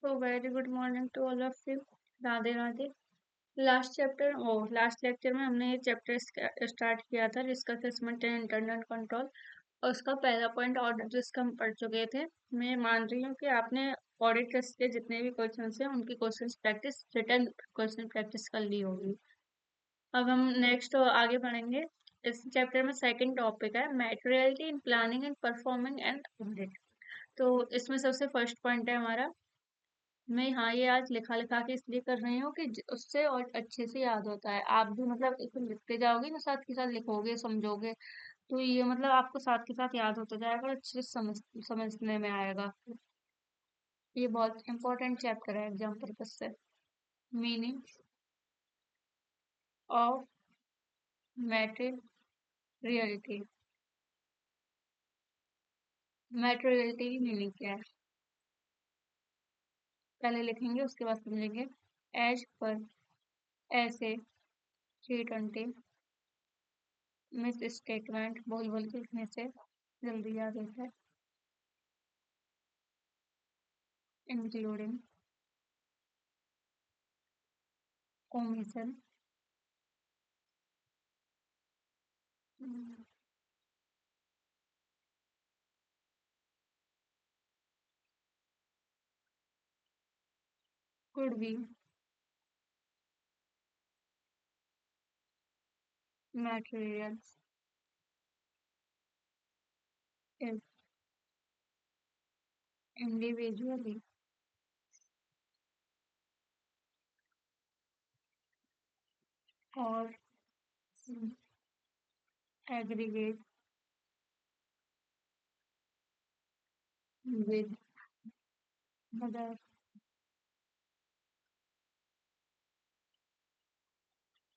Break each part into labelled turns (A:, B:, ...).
A: So very good morning to all of you. Radhe Radhe. Last lecture में हमने ये chapter start किया था, risk assessment and internal control, और उसका पहला पॉइंट ऑडिट रिस्क हम पढ़ चुके थे। मैं मान रही हूँ कि आपने ऑडिट रिस्क के जितने भी क्वेश्चन हैं उनकी question practice, return question practice कर ली होगी। अब हम नेक्स्ट आगे बढ़ेंगे। इस चैप्टर में सेकंड टॉपिक है materiality in planning and performing and audit. तो इसमें सबसे फर्स्ट पॉइंट है हमारा, मैं हाँ ये आज लिखा लिखा के इसलिए कर रही हूँ कि उससे और अच्छे से याद होता है। आप भी मतलब इसको लिखते जाओगे ना, साथ के साथ लिखोगे, समझोगे, तो ये मतलब आपको साथ के साथ याद होता जाएगा और अच्छे से समझने में आएगा। ये बहुत इंपॉर्टेंट चैप्टर है एग्जाम पर्पज से। Meaning of materiality. मैटेरियलिटी की मीनिंग क्या है पहले लिखेंगे, उसके बाद समझेंगे। एज पर, ऐसे, 320, मिस स्टेटमेंट, बोल बोल के लिखने से जल्दी याद होता है। Including, omission, could be materials if individually or aggregate with other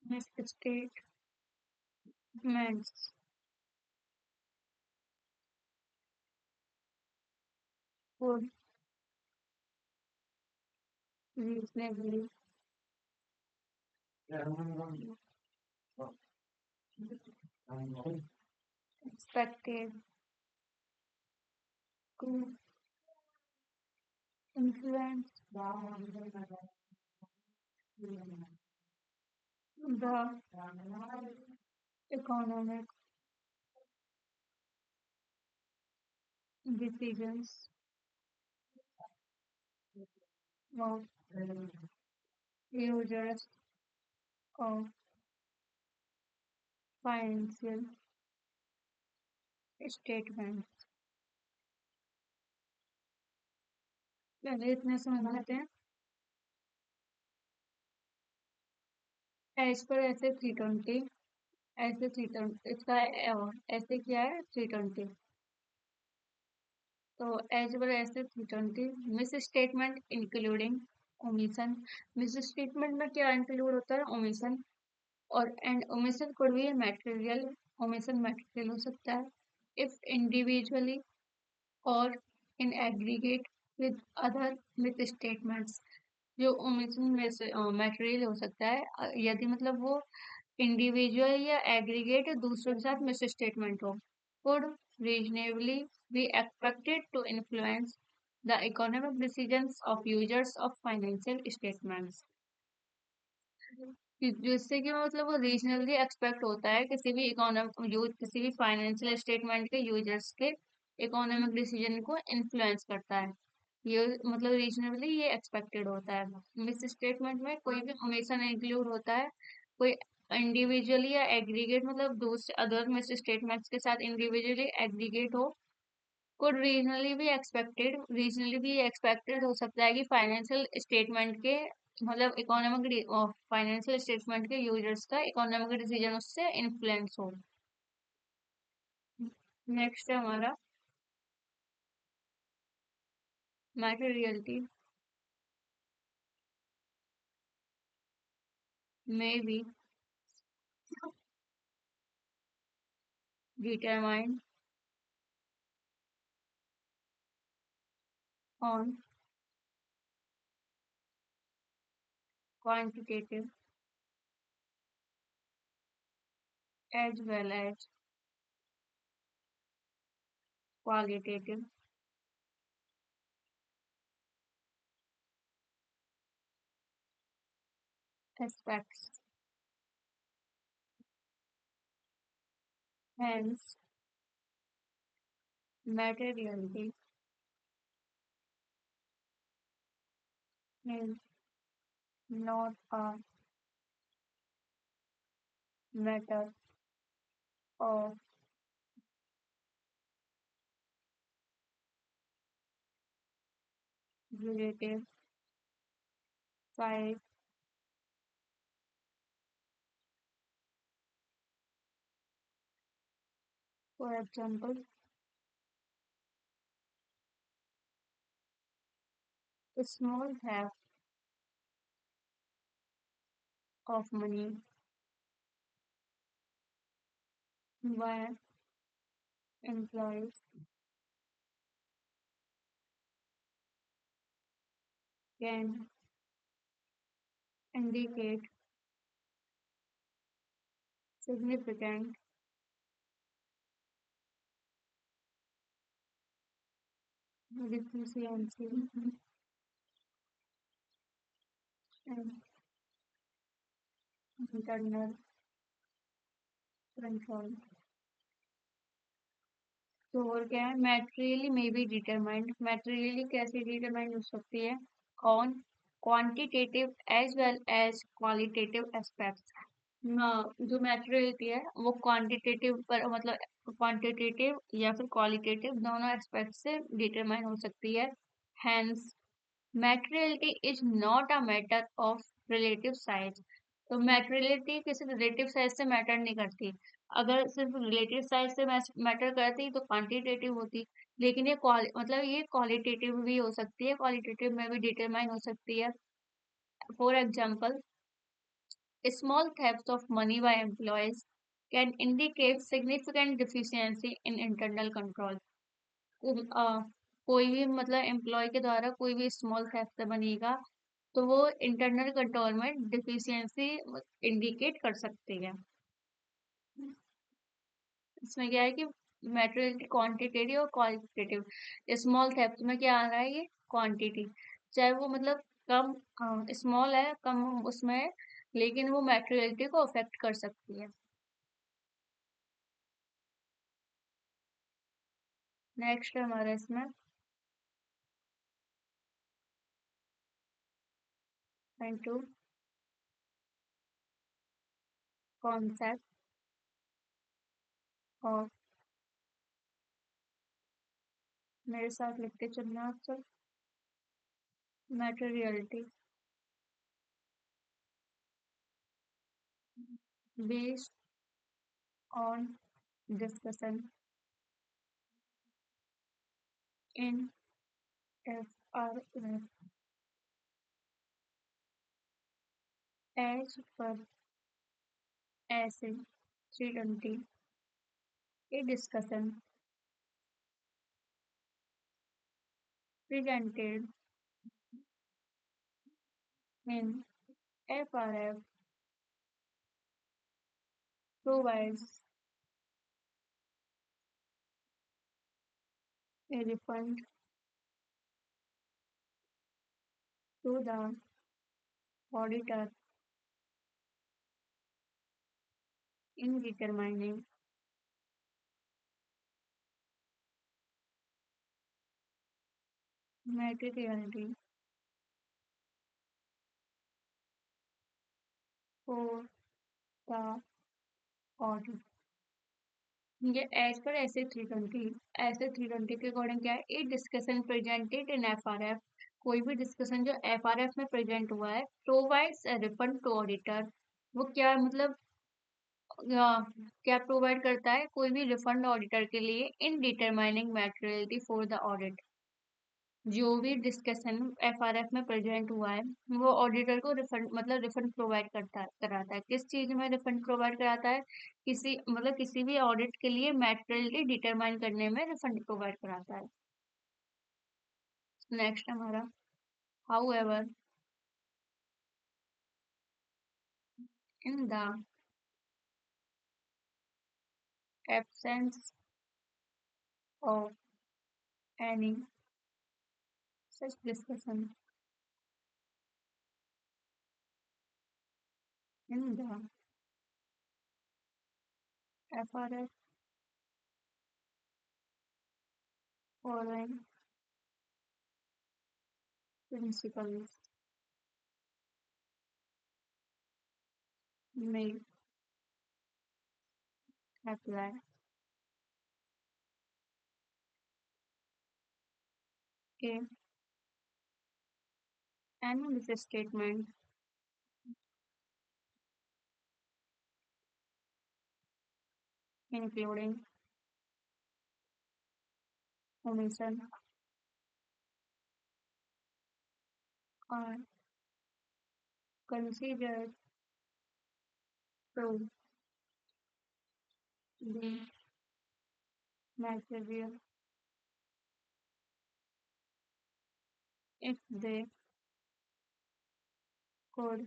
A: misstatements could reasonably expected to influence the economic decisions of users of financial statements। पहले इतने समझ लेते हैं। एज पर ऐसे 320, ऐसे 320, इसका ऐसे क्या है 320, तो एज पर ऐसे 320, miss statement including omission. Miss statement में क्या इंक्लूड होता है? ओमिशन। और एंड ओमिशन कोड भी मटेरियल, ओमिशन मटेरियल हो सकता है इफ इंडिविजुअली और in aggregate with other miss statements. जो ओमिशन में से मटेरियल हो सकता है यदि मतलब वो इंडिविजुअल या एग्रीगेट दूसरों के साथ मिस स्टेटमेंट हो। could reasonably be expected to influence the economic decisions of users of financial statements। जिससे कि मतलब वो रीजनली एक्सपेक्ट होता है किसी भी किसी भी फाइनेंशियल स्टेटमेंट के यूजर्स के इकोनॉमिक डिसीजन को इन्फ्लुएंस करता है। ये मतलब रीजनबली ये एक्सपेक्टेड होता है। मिस स्टेटमेंट में कोई भी हमेशा नहीं इंक्लूड होता है, कोई इंडिविजुअली या एग्रीगेट मतलब दूसरे अदर मिस स्टेटमेंट्स के साथ इंडिविजुअली एग्रीगेट हो। कुड रीजनली भी एक्सपेक्टेड हो सकता है कि फाइनेंशियल स्टेटमेंट के मतलब इकोनॉमिक फाइनेंशियल स्टेटमेंट के यूजर्स का इकोनॉमिक डिसीजन उससे इन्फ्लुएंस हो। नेक्स्ट है हमारा मैटेरियलिटी में भी determined on quantitative as well as qualitative aspects. Hence, materiality is not a matter of relative size. For example, a small theft of money by employees can indicate significant deficiency in internal control. तो और क्या है, materially may be determined. Materially कैसे determined हो सकती है? On quantitative as well as qualitative aspects. जो मैटेरियलिटी है वो क्वांटिटेटिव पर मतलब क्वांटिटेटिव या फिर क्वालिटेटिव दोनों एस्पेक्ट से डिटरमाइन हो सकती है. Hence materiality is not a matter of relative size. तो मैटेरियलिटी किसी रिलेटिव साइज से मैटर नहीं करती. अगर सिर्फ रिलेटिव साइज से मैटर करती तो क्वांटिटेटिव होती. लेकिन ये मतलब ये क्वालिटेटिव भी हो सकती है, क्वालिटेटिव में भी डिटरमाइन हो सकती है. For example, small thefts of money by employees can indicate significant deficiency in internal control. कोई भी मतलब एम्प्लॉय के द्वारा कोई भी स्मॉल थेफ्ट बनेगा तो वो इंटरनल कंट्रोल में डिफिशियंसी इंडिकेट कर सकती है. इसमें क्या है कि मैटेरियल क्वांटिटेटिव और क्वालिटेटिव. स्मॉल थेफ्ट में क्या आ रहा है, ये क्वांटिटी. चाहे वो मतलब कम स्मॉल है, कम उसमें है, लेकिन वो मैटेरियलिटी को अफेक्ट कर सकती है. नेक्स्ट है हमारा इसमें into concept of. मेरे साथ लिखते चलना आप सब. materiality based on discussion in FRF as per essay 320. A discussion presented in FRF provides a refund to the auditor in determining materiality for the audit. ये एज पर ऐसे 320 के according क्या है, ए डिस्कशन प्रेजेंटेड इन एफआरएफ. कोई भी discussion जो FRF में present हुआ है प्रोवाइड्स रिफंड टू ऑडिटर. वो क्या मतलब क्या प्रोवाइड करता है, कोई भी रिफंड ऑडिटर के लिए in determining materiality for the audit. जो भी डिस्कशन एफआरएफ में प्रेजेंट हुआ है वो ऑडिटर को रिफंड मतलब रिफंड प्रोवाइड कराता है. किस चीज में रिफंड प्रोवाइड कराता है, किसी मतलब किसी भी ऑडिट के लिए मैटेरियलिटी डिटरमाइन करने में रिफंड प्रोवाइड कराता है. नेक्स्ट हमारा how ever in the absence of any such discussion in the FRS following principles may apply. A. Any misstatement, including omission, are considered to be material if they could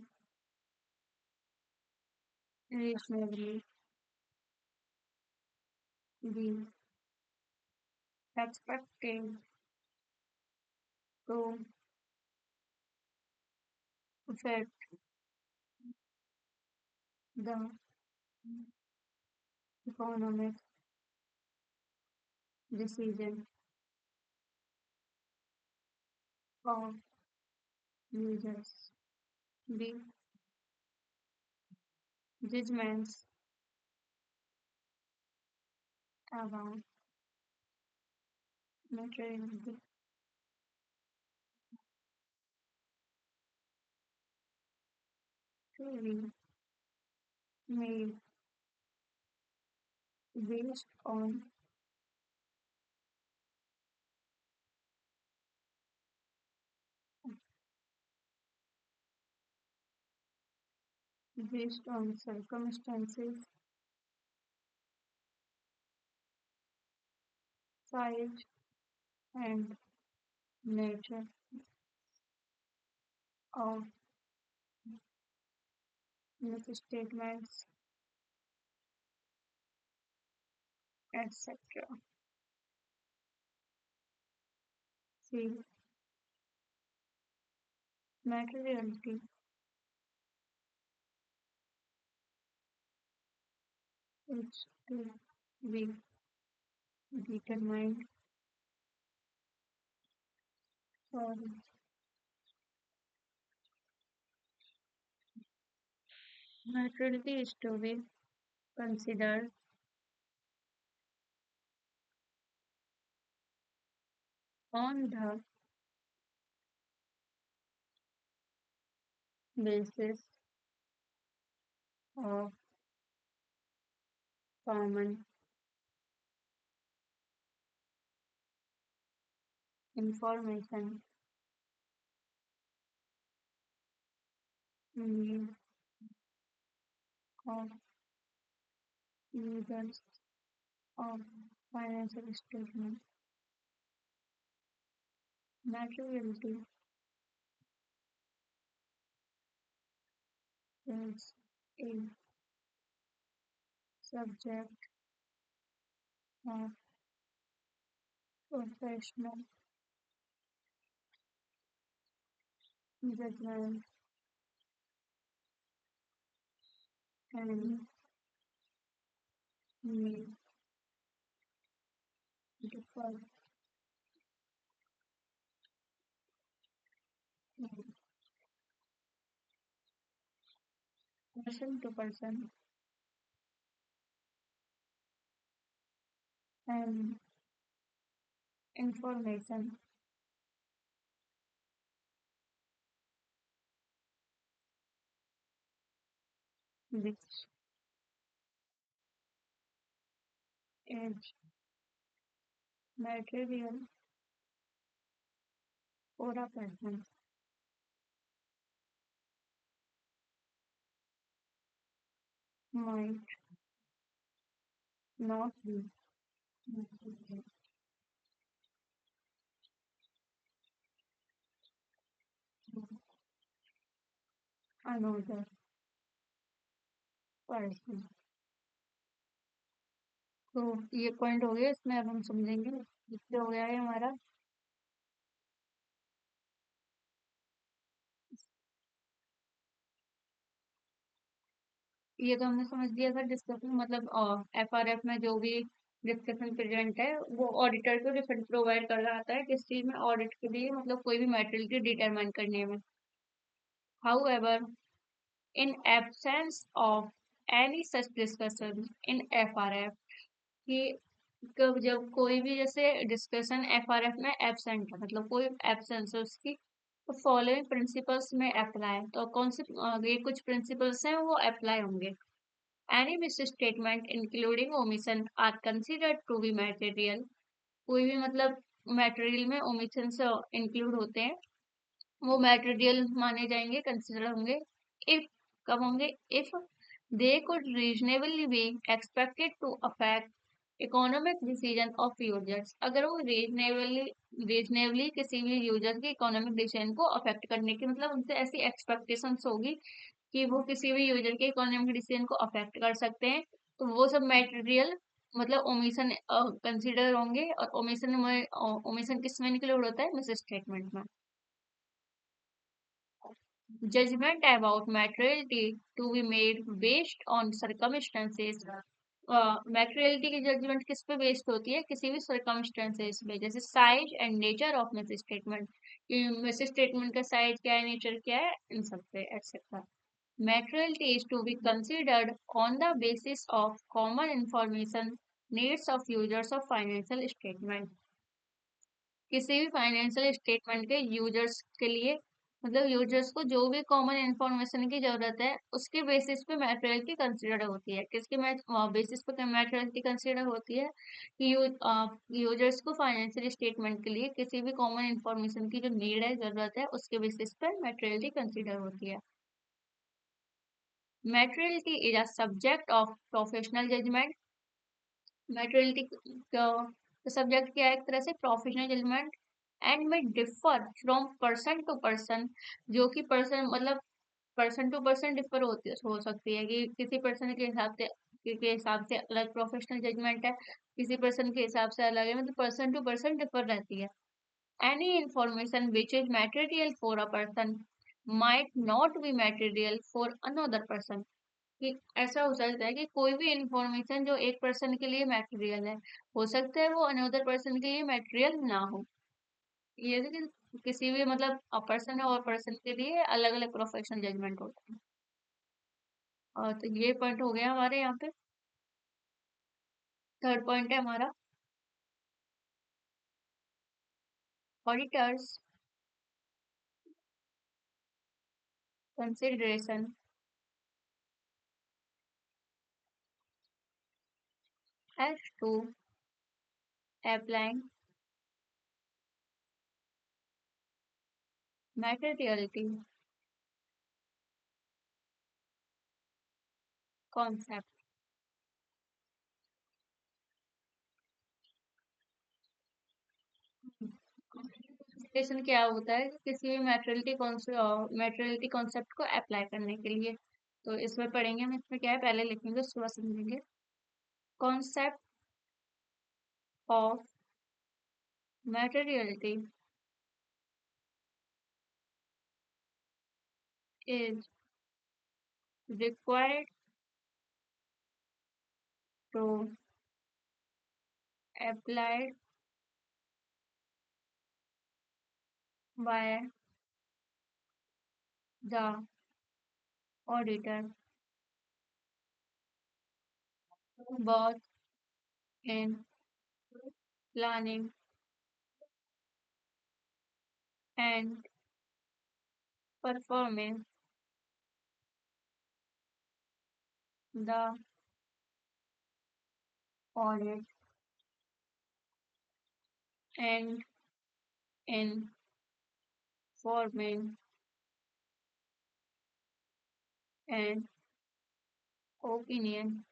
A: reasonably be expected to affect the economic decision of users. B. Judgments about materiality to be made based on circumstances, size, and nature of misstatements, etc. C. Materiality is to be determined. Sorry. Materiality is to be considered on the basis of common information made of users of financial statements. Materiality is a subject of professional judgment and may differ from person to person and information which is material for a person might not be another person. तो ये point हो गया इसमें अब हम समझेंगे इससे हो गया है हमारा ये तो हमने समझ लिया था डिस्कशन, मतलब एफआरएफ में जो भी डिस्कशन प्रेजेंट है वो ऑडिटर को रिफंड प्रोवाइड कर रहा आता है किस चीज में, ऑडिट के लिए, मतलब कोई भी मैटेरियलिटी डिटरमाइन करने में। However, in absence of any such discussion in FRF, कि कब जब कोई भी जैसे डिस्कशन एफआरएफ में एब्सेंट है, मतलब कोई एब्सेंस है उसकी, तो फॉलोइंग प्रिंसिपल्स में अप्लाई, तो कौन से ये कुछ प्रिंसिपल्स हैं वो अप्लाई होंगे। Any miss statement including omission are considered to be material, कोई भी मतलब मटेरियल में ओमिशन से इंक्लूड होते हैं वो मटेरियल माने जाएंगे, कंसिडर होंगे। इफ, कब होंगे, if they could reasonably be expected to affect economic decision of users, अगर वो रीजनेबली किसी भी यूजर के इकोनॉमिक डिसीजन को अफेक्ट करने की, मतलब उनसे ऐसी एक्सपेक्टेशंस होगी कि वो किसी भी यूजर के इकोनॉमिक डिसीजन को अफेक्ट कर सकते हैं, तो वो सब मटेरियल मतलब ओमिशन कंसिडर होंगे। और ओमिशन किस में इंक्लूड होता है, मिस स्टेटमेंट में। Judgment about materiality to be made based on circumstances, materiality की जजमेंट किस पे बेस्ड होती है, किसी भी circumstances पे, जैसे size and nature of miss statement, कि मिस स्टेटमेंट का साइज क्या है, नेचर क्या है, इन सब पे etcetera. Materiality is to be considered on the basis of common information needs of users of financial statement, किसी भी फाइनेंशियल स्टेटमेंट के यूजर्स के लिए, मतलब यूजर्स को जो भी कॉमन इंफॉर्मेशन की जरूरत है उसके बेसिस पे मैटेरियलिटी कंसिडर होती है। किसके बेसिस पे मैटेरियलिटी कंसिडर होती है कि यूजर्स को फाइनेंशियल स्टेटमेंट के लिए किसी भी कॉमन इंफॉर्मेशन की जो नीड है, जरूरत है, उसके बेसिस पे मैटेरियलिटी कंसिडर होती है। Materiality is a subject of professional judgement, materiality का सब्जेक्ट क्या है, एक तरह से professional judgement, and may differ from person to person, जो कि पर्सन मतलब पर्सन टू पर्सन डिफर होती हो सकती है, कि किसी पर्सन के हिसाब से अलग प्रोफेशनल जजमेंट है, किसी पर्सन के हिसाब से अलग है, मतलब पर्सन टू पर्सन डिफर रहती है। Any information which is material for a person might not be material for another person, कि ऐसा हो सकता है कि कोई भी इंफॉर्मेशन जो एक पर्सन के लिए मटेरियल है, हो सकता है वो अनदर पर्सन के लिए मटेरियल ना हो। ये है कि किसी भी मतलब पर्सन और पर्सन के लिए अलग अलग प्रोफेशनल जजमेंट होता है। और तो ये पॉइंट हो गया हमारे यहाँ पे। थर्ड पॉइंट है हमारा, auditors consideration has to applying materiality concept. Consideration क्या होता है, किसी भी मैटेरियलिटी कॉन्सेप्ट को अप्लाई करने के लिए, तो इसमें पढ़ेंगे हम, इसमें क्या है पहले लिखेंगे उसके बाद समझेंगे। Concept of materiality is required to applied by the auditor both in planning and performing the audit, and in forming an opinion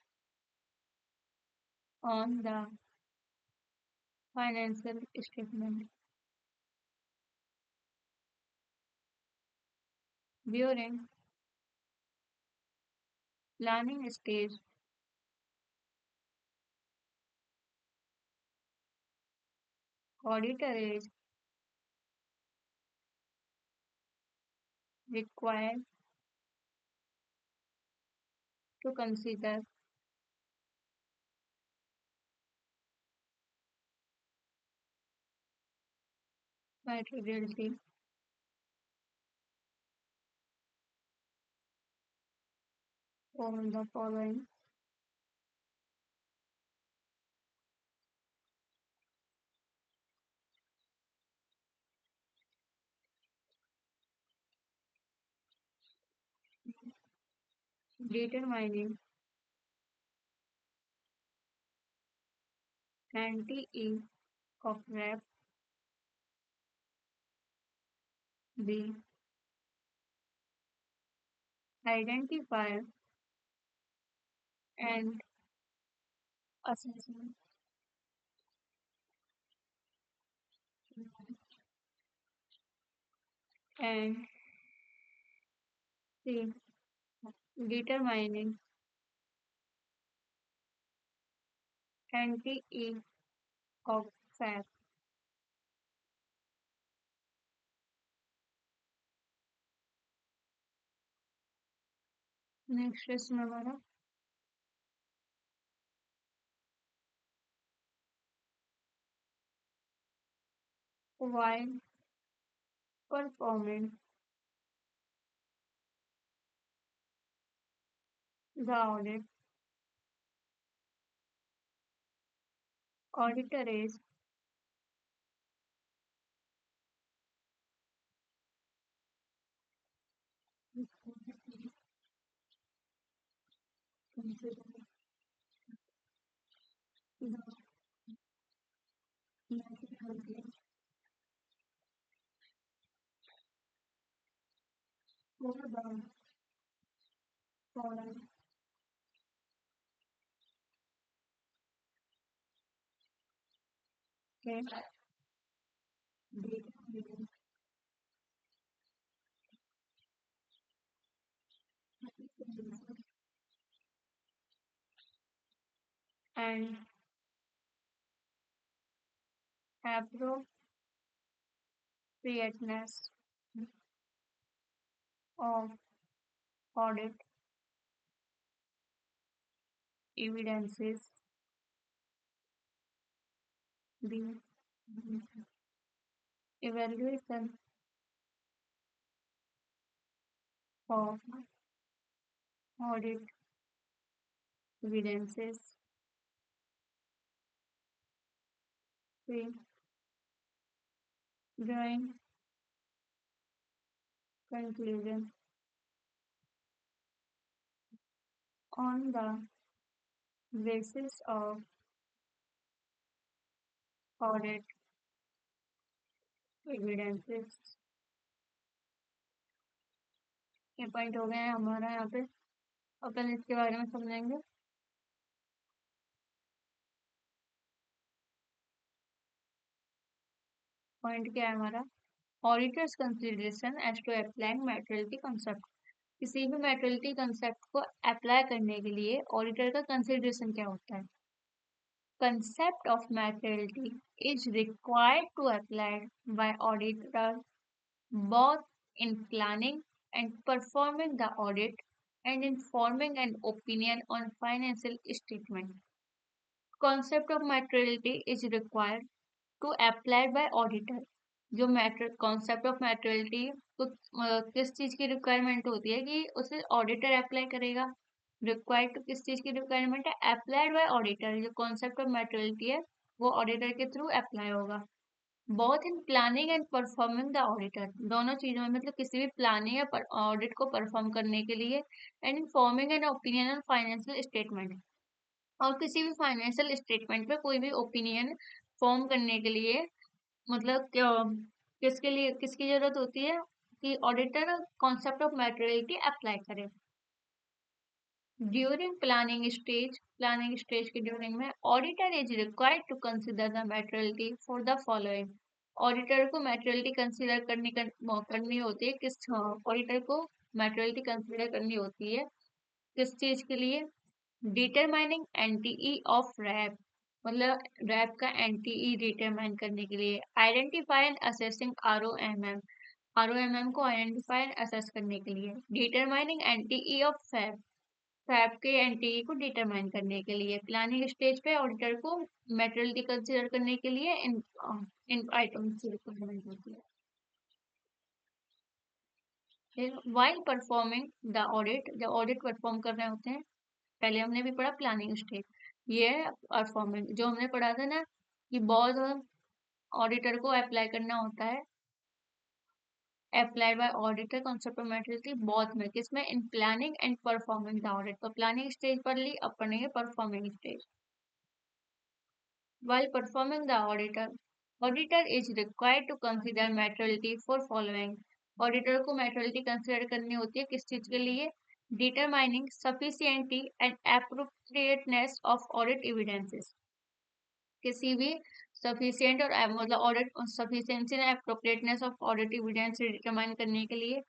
A: on the financial statement. During planning stage, auditor is required to consider materiality from the following. Determining NTE of RAP, B. Identify and assessment and C. Determining NTE of FAP. Next question हमारा while performing the audit, auditor is considering the methodology for the following. Okay, data and appropriateness of audit evidences the evaluation of audit evidences the drawing conclusion on the basis of audit evidences. ये point हो गया है हमारा यहाँ पे। अपन इसके बारे में समझेंगे। पॉइंट क्या है हमारा? Auditors consideration as to applying materiality concept. किसी भी मैटेरियलिटी कंसेप्ट को अप्लाई करने के लिए ऑडिटर का कंसिडरेशन क्या होता है? Concept of materiality is required to applied by auditor both in planning and performing the audit and in forming an opinion on financial statement. Concept of materiality is required to applied by auditor. जो matter concept of मैटेरियलिटी को किस चीज की requirement होती है कि उसे auditor apply करेगा। रिक्वायर्ड टू किस चीज की रिक्वायरमेंट है? Applied by auditor. जो कॉन्सेप्ट ऑफ मैटेरियलिटी है वो ऑडिटर के थ्रू अप्लाई होगा। Both in planning and performing the auditor, दोनों चीजों में, मतलब किसी भी प्लानिंग या ऑडिट को परफॉर्म करने के लिए, and in forming an opinion on financial statement, और किसी भी फाइनेंशियल स्टेटमेंट पे कोई भी ओपिनियन फॉर्म करने के लिए, मतलब किसके लिए किसकी जरूरत होती है कि auditor concept of materiality apply करे। ड्यूरिंग प्लानिंग स्टेज के ड्यूरिंग में auditor is required to consider the materiality for the following. Auditor को मैटेरियलिटी कंसिडर करनी होती है। किस ऑडिटर को मैटेरियलिटी कंसिडर करनी होती है किस चीज के लिए? डिटरमाइनिंग एनटीई ऑफ रैप, मतलब रैप का एनटीई डिटरमाइन करने के लिए। आइडेंटिफाई एंड असेसिंग आरओएमएम को आइडेंटिफाई एंड असेस करने के लिए। डिटरमाइनिंग एनटीई ऑफ फैप, फैब के एनटीई को डिटरमाइन करने के लिए। प्लानिंग स्टेज पे ऑडिटर को मेटेरियलिटी कंसीडर करने के लिए इन आइटम्स की रिक्वायरमेंट होती है। वाइल परफॉर्मिंग द ऑडिट, जब ऑडिट परफॉर्म कर रहे होते हैं, पहले हमने भी पढ़ा प्लानिंग स्टेज, ये है परफॉर्मिंग। जो हमने पढ़ा था ना कि बहुत ऑडिटर को अप्लाई करना होता है, applied by auditor concept of materiality both में, किसमें in planning and performing the audit। तो planning stage पर ली, अब पढ़ेंगे performing stage। While performing the auditor is required to consider materiality for following। auditor को materiality consider करनी होती है किस चीज के लिए? determining sufficiency and appropriateness of audit evidences। किसी भी सफिशिएंट और मतलब audit sufficiency and appropriateness of audit evidence determine करने के लिए।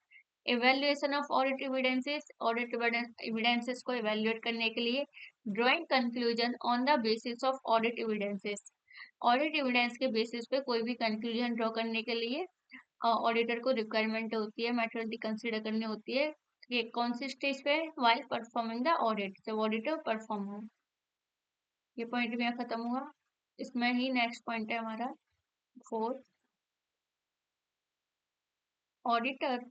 A: Evaluation of audit evidences, audit evidences को इवेल्युएट करने के लिए। Drawing conclusion on the basis of audit evidences, audit evidence के बेसिस पे कोई भी कंक्लूजन ड्रॉ करने के लिए ऑडिटर को रिक्वायरमेंट होती है, मेथोडोलॉजी कंसीडर करनी होती है। ये कौन सी स्टेज पे? व्हाइल परफॉर्मिंग द ऑडिट, जब ऑडिटर परफॉर्म हो। ये पॉइंट भी यहाँ खत्म हुआ। इसमें ही नेक्स्ट पॉइंट है हमारा 4। Auditor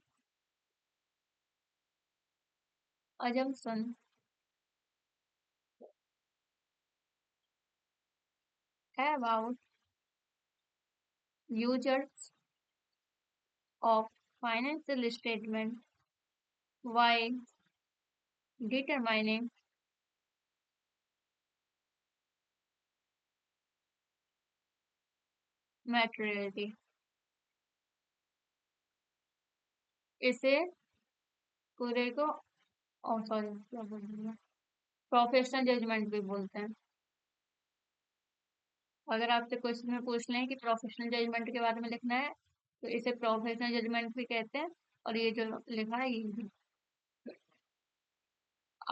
A: assumption about users of financial statement while determining materiality। इसे पूरे को सॉरी क्या बोल रही हूँ, प्रोफेशनल जजमेंट भी बोलते हैं। अगर आपसे क्वेश्चन में पूछ लें कि प्रोफेशनल जजमेंट के बारे में लिखना है, तो इसे प्रोफेशनल जजमेंट भी कहते हैं। और ये जो लिखा है ये भी।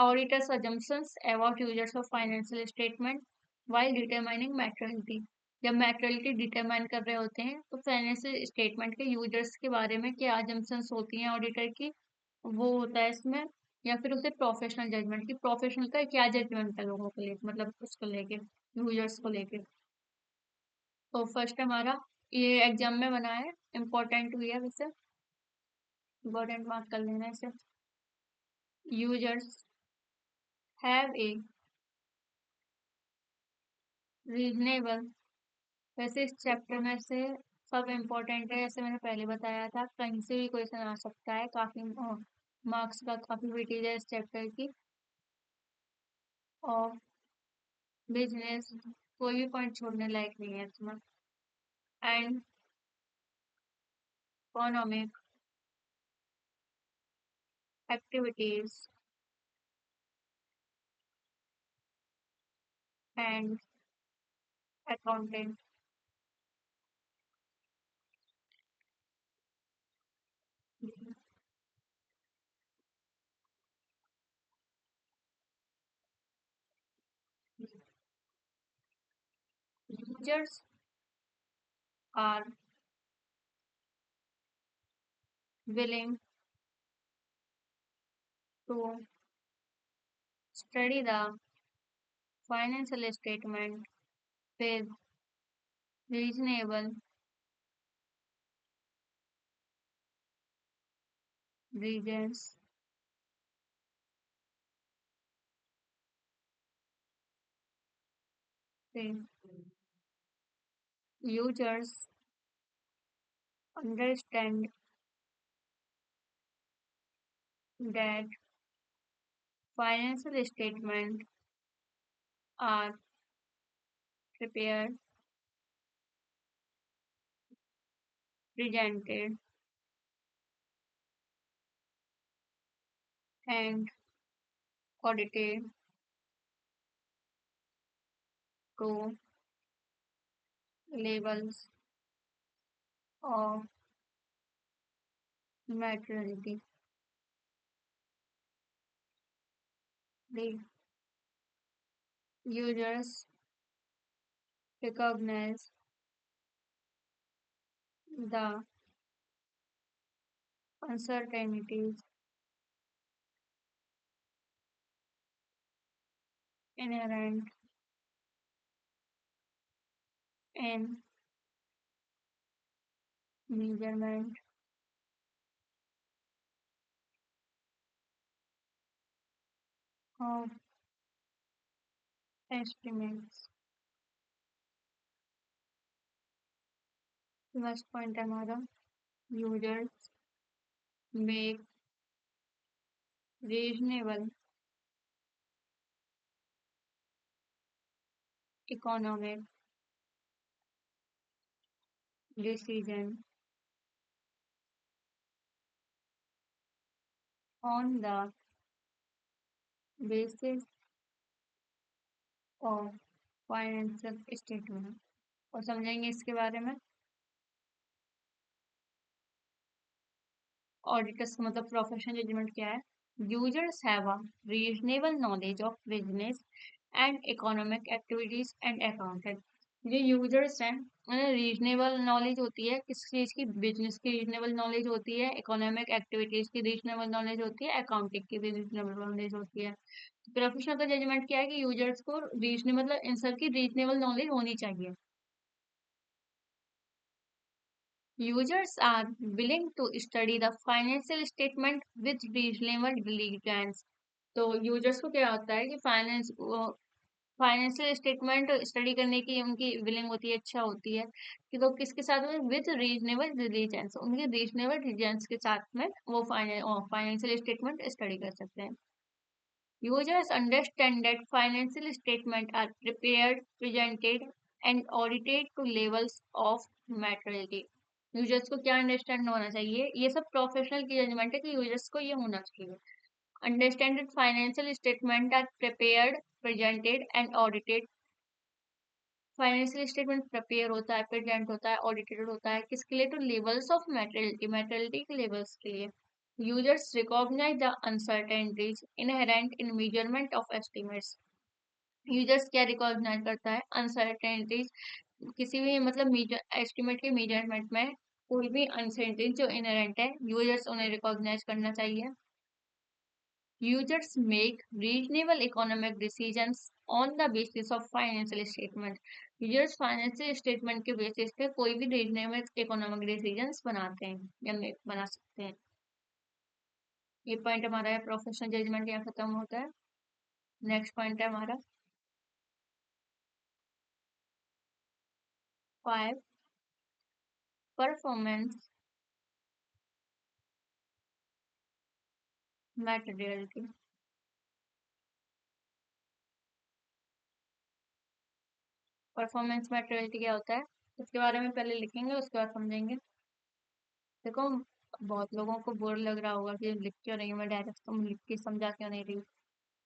A: Auditor's assumptions about users of financial statement while determining materiality। जब materiality डिटरमाइन कर रहे होते हैं तो फाइनेंशियल स्टेटमेंट के यूजर्स के बारे में क्या assumptions होती हैं ऑडिटर की, वो होता है इसमें। या फिर उसे प्रोफेशनल जजमेंट की, प्रोफेशनल का क्या जजमेंट है लोगों के लिए, मतलब उसको लेके, यूजर्स को लेके। तो फर्स्ट हमारा ये एग्जाम में बना है, इम्पोर्टेंट भी है वैसे, इम्पोर्टेंट मार्क कर लेना इसे। यूजर्स हैव ए रीजनेबल, वैसे इस चैप्टर में से सब इम्पोर्टेंट है, जैसे मैंने पहले बताया था, कहीं से भी क्वेश्चन आ सकता है, काफी मार्क्स का काफी वेटेज है इस चैप्टर की। और बिजनेस, कोई भी पॉइंट छोड़ने लायक नहीं है इसमें। And economic activities and accounting. Users are willing to study the financial statement with reasonable reasons। Users understand that financial statements are prepared, presented, and audited to levels of materiality। The users recognize the uncertainties inherent in measurement of estimates। First point है हमारा, users make reasonable economic decision on the basis of financial statement. और समझेंगे इसके बारे में। Auditors का मतलब professional judgement क्या है? Users have a reasonable knowledge of business and economic activities and accountant. जो यूजर्स हैं उन्हें रीजनेबल नॉलेज होती है, किस चीज की? बिजनेस की रीजनेबल नॉलेज होती है, इकोनॉमिक एक्टिविटीज की रीजनेबल नॉलेज होती है, अकाउंटिंग की भी रीजनेबल नॉलेज होती है। प्रोफेशनल का जजमेंट क्या है कि यूजर्स को रीजनेबल मतलब इन सब की रीजनेबल नॉलेज होनी चाहिए। Users are willing to study the financial statement with reasonable diligence। तो यूजर्स को क्या होता है कि फाइनेंशियल स्टेटमेंट स्टडी करने की उनकी विलिंग होती है, इच्छा होती है कि तो किसके साथ में? विद रीजनेबल डिलीजेंस, उनके रीजनेबल डिलीजेंस के साथ में वो फाइनेंशियल स्टेटमेंट स्टडी कर सकते हैं। Users understand that financial statements are prepared, presented, and audited to levels of materiality। Users को क्या अंडरस्टैंड होना चाहिए? ये सब प्रोफेशनल की जजमेंट है कि यूजर्स को ये होना चाहिए। Understand that financial statement are prepared, presented and audited. Financial statement prepare होता है, प्रेजेंट होता है, ऑडिटेड होता है, किसके लिए? Two levels of materiality, materiality के लेवल्स के लिए। Users recognise the uncertainties inherent in measurement of estimates. Users क्या रिकॉग्नाइज करता है? अनसर्टेनिटीज, किसी भी मतलब एस्टिमेट के मेजरमेंट में कोई भी अनसर्टेनिटी जो इनहेरेंट है, यूजर्स उन्हें रिकॉग्नाइज करना चाहिए। Users make reasonable economic decisions on the basis of financial statement। Users financial statement के बेसिस पे कोई भी रीजनेबल इकोनॉमिक डिसीजंस बनाते हैं या बना सकते हैं। ये पॉइंट हमारा है, प्रोफेशनल जजमेंट यहाँ खत्म होता है। नेक्स्ट पॉइंट है हमारा 5, परफॉर्मेंस मैटेरियलिटी। परफॉर्मेंस मैटेरियलिटी क्या होता है? इसके बारे में पहले लिखेंगे, उसके बाद समझेंगे। देखो, बहुत लोगों को बोर लग रहा होगा कि लिख क्यों रही हूँ मैं, डायरेक्ट तुम लिख के समझा क्यों नहीं रही,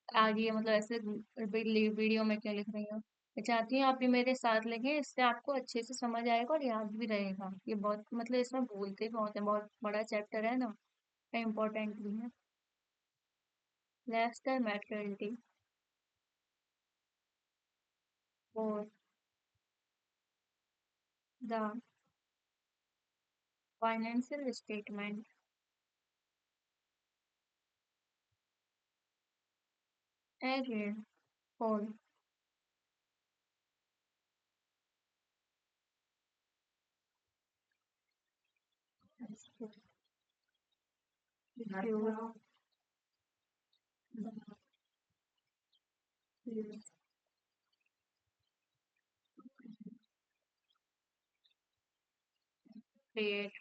A: आज ये मतलब ऐसे वीडियो में क्यों लिख रही हूँ। मैं चाहती हूँ आप भी मेरे साथ लिखें, इससे आपको अच्छे से समझ आएगा और याद भी रहेगा। ये बहुत मतलब इसमें बोलते बहुत है, बहुत बड़ा चैप्टर है ना, इम्पोर्टेंट भी है। नेक्स्ट है मैटेरियलिटी। और the financial statement as a whole create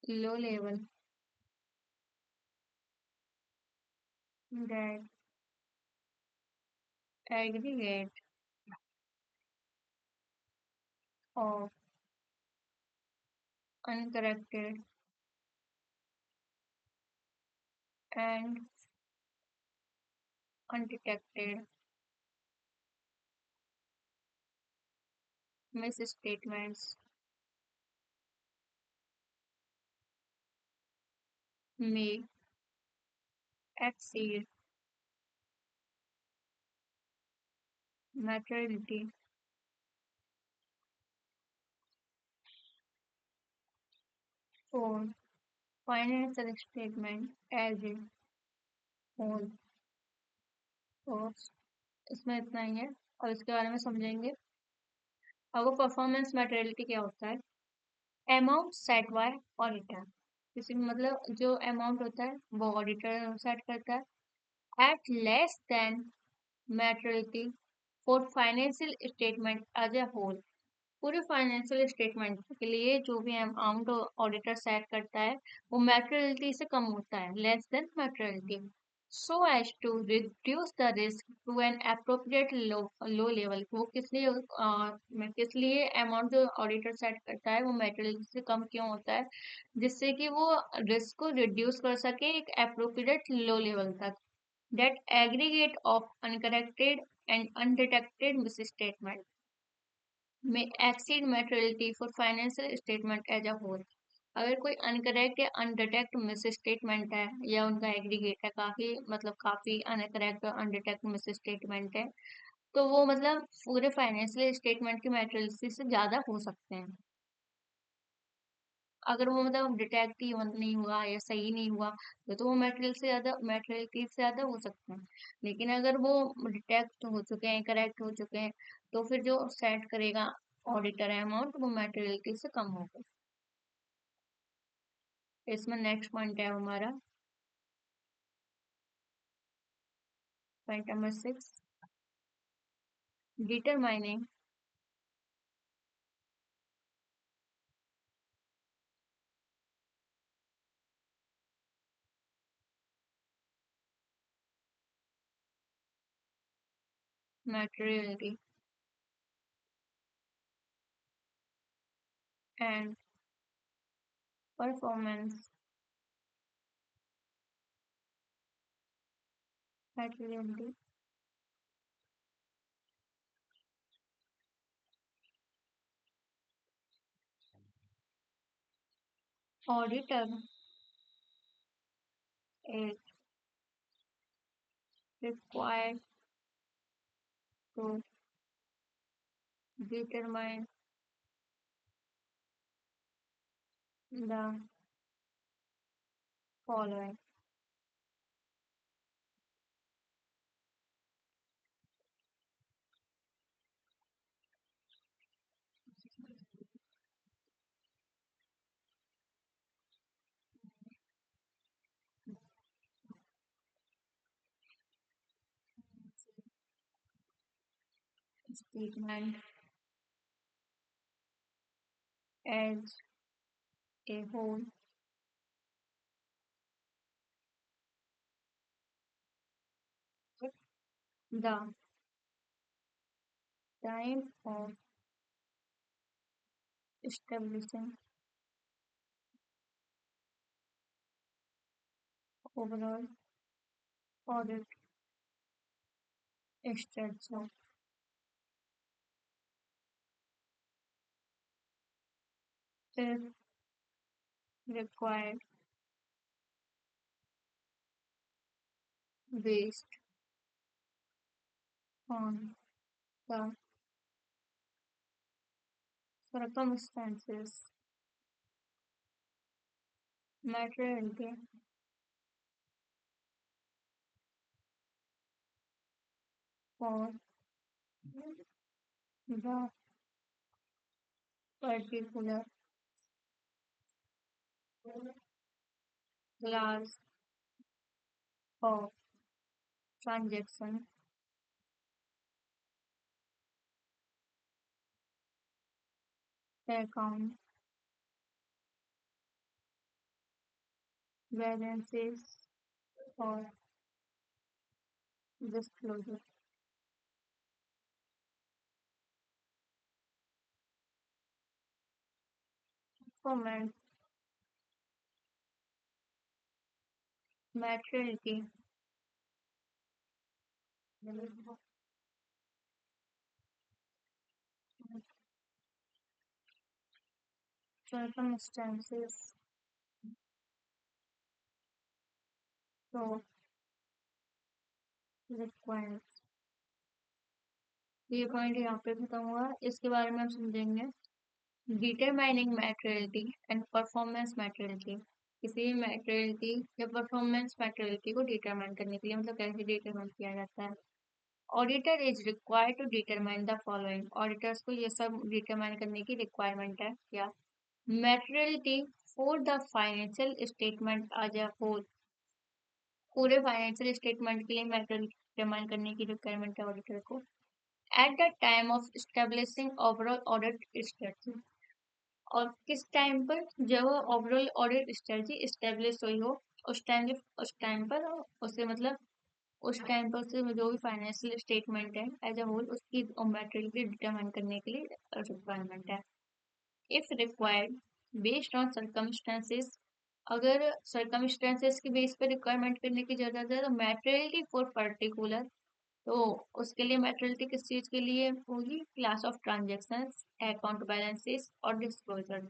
A: low level that aggregate of uncorrected and undetected misstatements may exceed materiality for financial statement as a whole। तो इसमें इतना ही है और इसके बारे में समझेंगे। अब वो परफॉर्मेंस मैटेरियलिटी क्या होता है? Amount set bye auditor. किसी मतलब जो अमाउंट होता है वो ऑडिटर सेट करता है at less than materiality for financial statement as a whole. पूरे फाइनेंशियल स्टेटमेंट के लिए जो भी अमाउंट ऑडिटर सेट करता है वो मैटेरियलिटी से कम होता है, less than materiality, so as to reduce the risk to an appropriate low level. वो किस लिए अमाउंट जो ऑडिटर सेट करता है वो मैटेरियलिटी से कम क्यों होता है? जिससे कि वो रिस्क को रिड्यूस कर सके एक अप्रोप्रिएट लो लेवल तक। That aggregate of uncorrected and undetected misstatement may exceed materiality for financial statement as a whole। अगर कोई अनकरेक्ट या अनडिटेक्ट मिस स्टेटमेंट है या उनका एग्रीगेट है काफी मतलब काफी अनकरेक्ट और अनडिटेक्ट मिस स्टेटमेंट है तो वो मतलब पूरे फाइनेंशियल स्टेटमेंट की मैटेरियलिटी से ज्यादा हो सकते हैं। अगर वो मतलब डिटेक्ट ही नहीं हुआ या सही नहीं हुआ तो वो मैटेरियलिटी से ज्यादा हो सकते हैं। लेकिन अगर वो डिटेक्ट हो चुके हैं करेक्ट हो चुके हैं तो फिर जो सेट करेगा ऑडिटर अमाउंट वो मैटेरियलिटी से कम होगा। इसमें नेक्स्ट पॉइंट है हमारा point number 6, determining materiality and performance materiality. Auditor is required to determine the following: statement as a whole, the time of establishing overall audit structure is required based on the circumstances, materiality for the particular class of transaction, account balances, or disclosure. Performance materiality circumstances so required। ये point यहाँ पे खत्म हुआ, इसके बारे में हम समझेंगे। Determining materiality and performance materiality. किसी भी मैटेरियलिटी या परफॉर्मेंस मैटेरियलिटी को डिटरमाइन करने के लिए मतलब कैसे डिटरमाइन किया जाता है? Auditor is required to determine the following. Auditors को ये सब डिटरमाइन करने की रिक्वायरमेंट है क्या? Materiality for the financial statement as a whole. पूरे फाइनेंशियल स्टेटमेंट के लिए मैटेरियल डिटरमाइन करने की रिक्वायरमेंट है ऑडिटर को। At the time of establishing overall audit strategy. और किस टाइम पर? जब ओवरऑल ऑडिट स्ट्रेटजी एस्टेब्लिश हुई हो, उस टाइम पर उसे मतलब उस टाइम पर से जो भी फाइनेंशियल स्टेटमेंट है एज अ होल उसकी मैटेरियलिटी डिटरमाइन करने के लिए रिक्वायरमेंट है। If required based on circumstances. अगर सर्कमस्टेंसेस के बेस पे रिक्वायरमेंट करने की जरूरत है तो मैटेरियलिटी फॉर पर्टिकुलर, तो उसके लिए मैटेरियलिटी किस चीज के लिए होगी? Class of transactions, account balances और डिस्क्लोजर।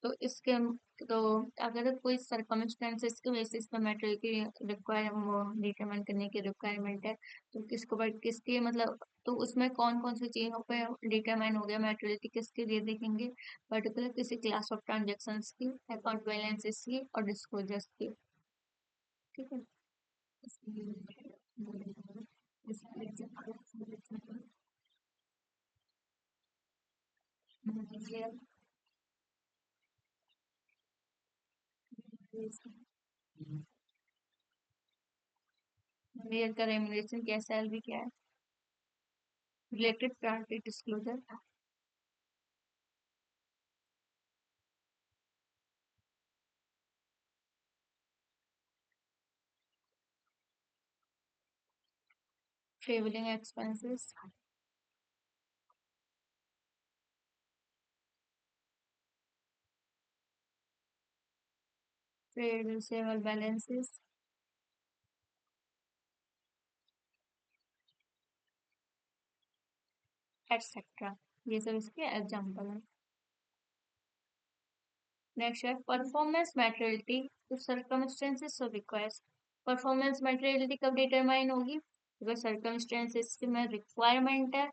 A: तो इसके तो अगर कोई सर्कमस्टेंसेस के बेसिस पर मैटेरियल की रिक्वायर वो डिटरमाइन करने की रिक्वायरमेंट है तो किसको किसके मतलब तो उसमें कौन कौन सी चीजों पे डिटरमाइन हो गया मैटेरियलिटी किसके लिए देखेंगे? पर्टिकुलर किसी क्लास ऑफ ट्रांजेक्शन्स की, अकाउंट बैलेंसेस की और डिस्क्लोजर्स की। ठीक है। मेयर का रेमुनरेशन क्या, सैलरी क्या है? Related party disclosure. Travelling expenses, trade receivable balances, etcetera. ये सब इसके एग्जाम्पल हैं। नेक्स्ट है परफॉर्मेंस मैटेरियलिटी तो सर्कमस्टेंसेस ऑफ रिक्वेस्ट। परफॉर्मेंस मैटेरियलिटी कब डिटरमाइन होगी? अगर सर्कमस्टेंसेस में रिक्वायरमेंट है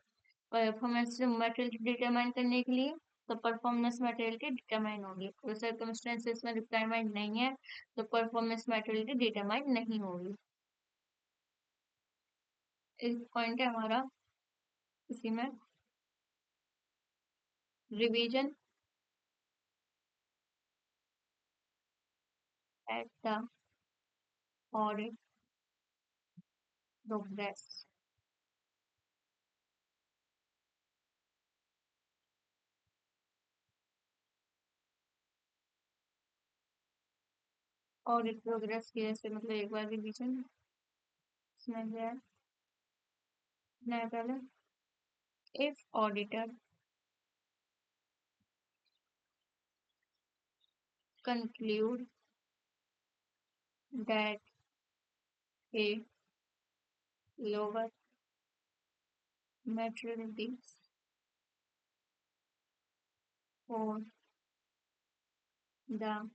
A: परफॉर्मेंस मैटेरियलिटी डिटरमाइन करने के लिए तो परफॉर्मेंस मैटेरियलिटी डिटरमाइन होगी। अगर सर्कमस्टेंसेस में रिक्वायरमेंट नहीं है तो परफॉर्मेंस मैटेरियलिटी डिटरमाइन नहीं होगी। एक पॉइंट है हमारा इसी में revision at the audit progress. Audit progress की जैसे मतलब एक बार रिवीजन इसमें क्या है नया पहले if auditor conclude that a lower maturity for the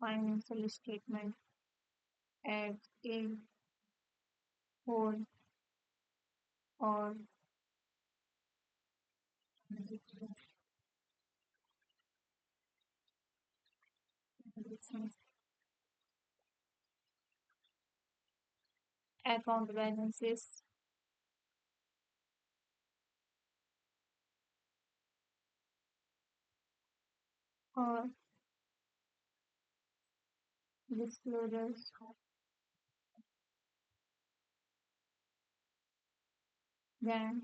A: financial statement as a whole or account balances or disclosures, then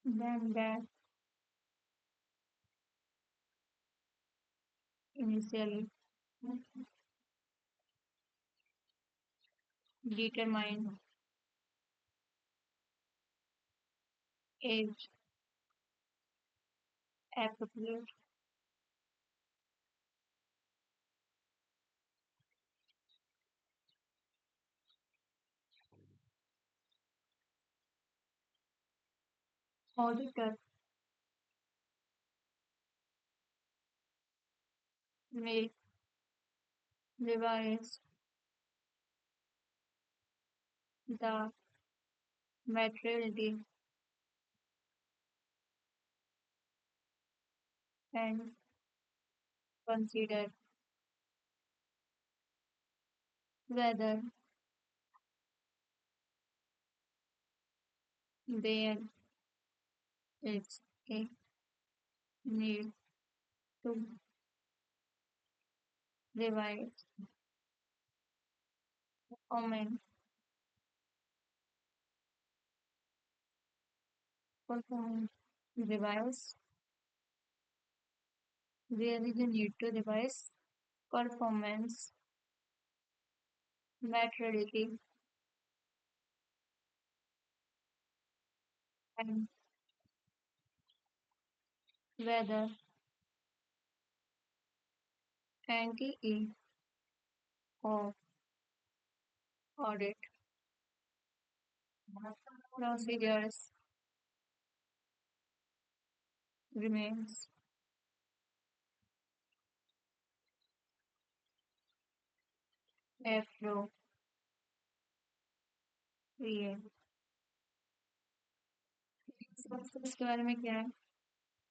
A: that initially determine is appropriate. Auditor may revise the materiality and consider whether there is a need to revise performance performance revise there is a need to revise performance maturity and whether NTE of audit procedures remains appropriate. सबसे इसके बारे में क्या है?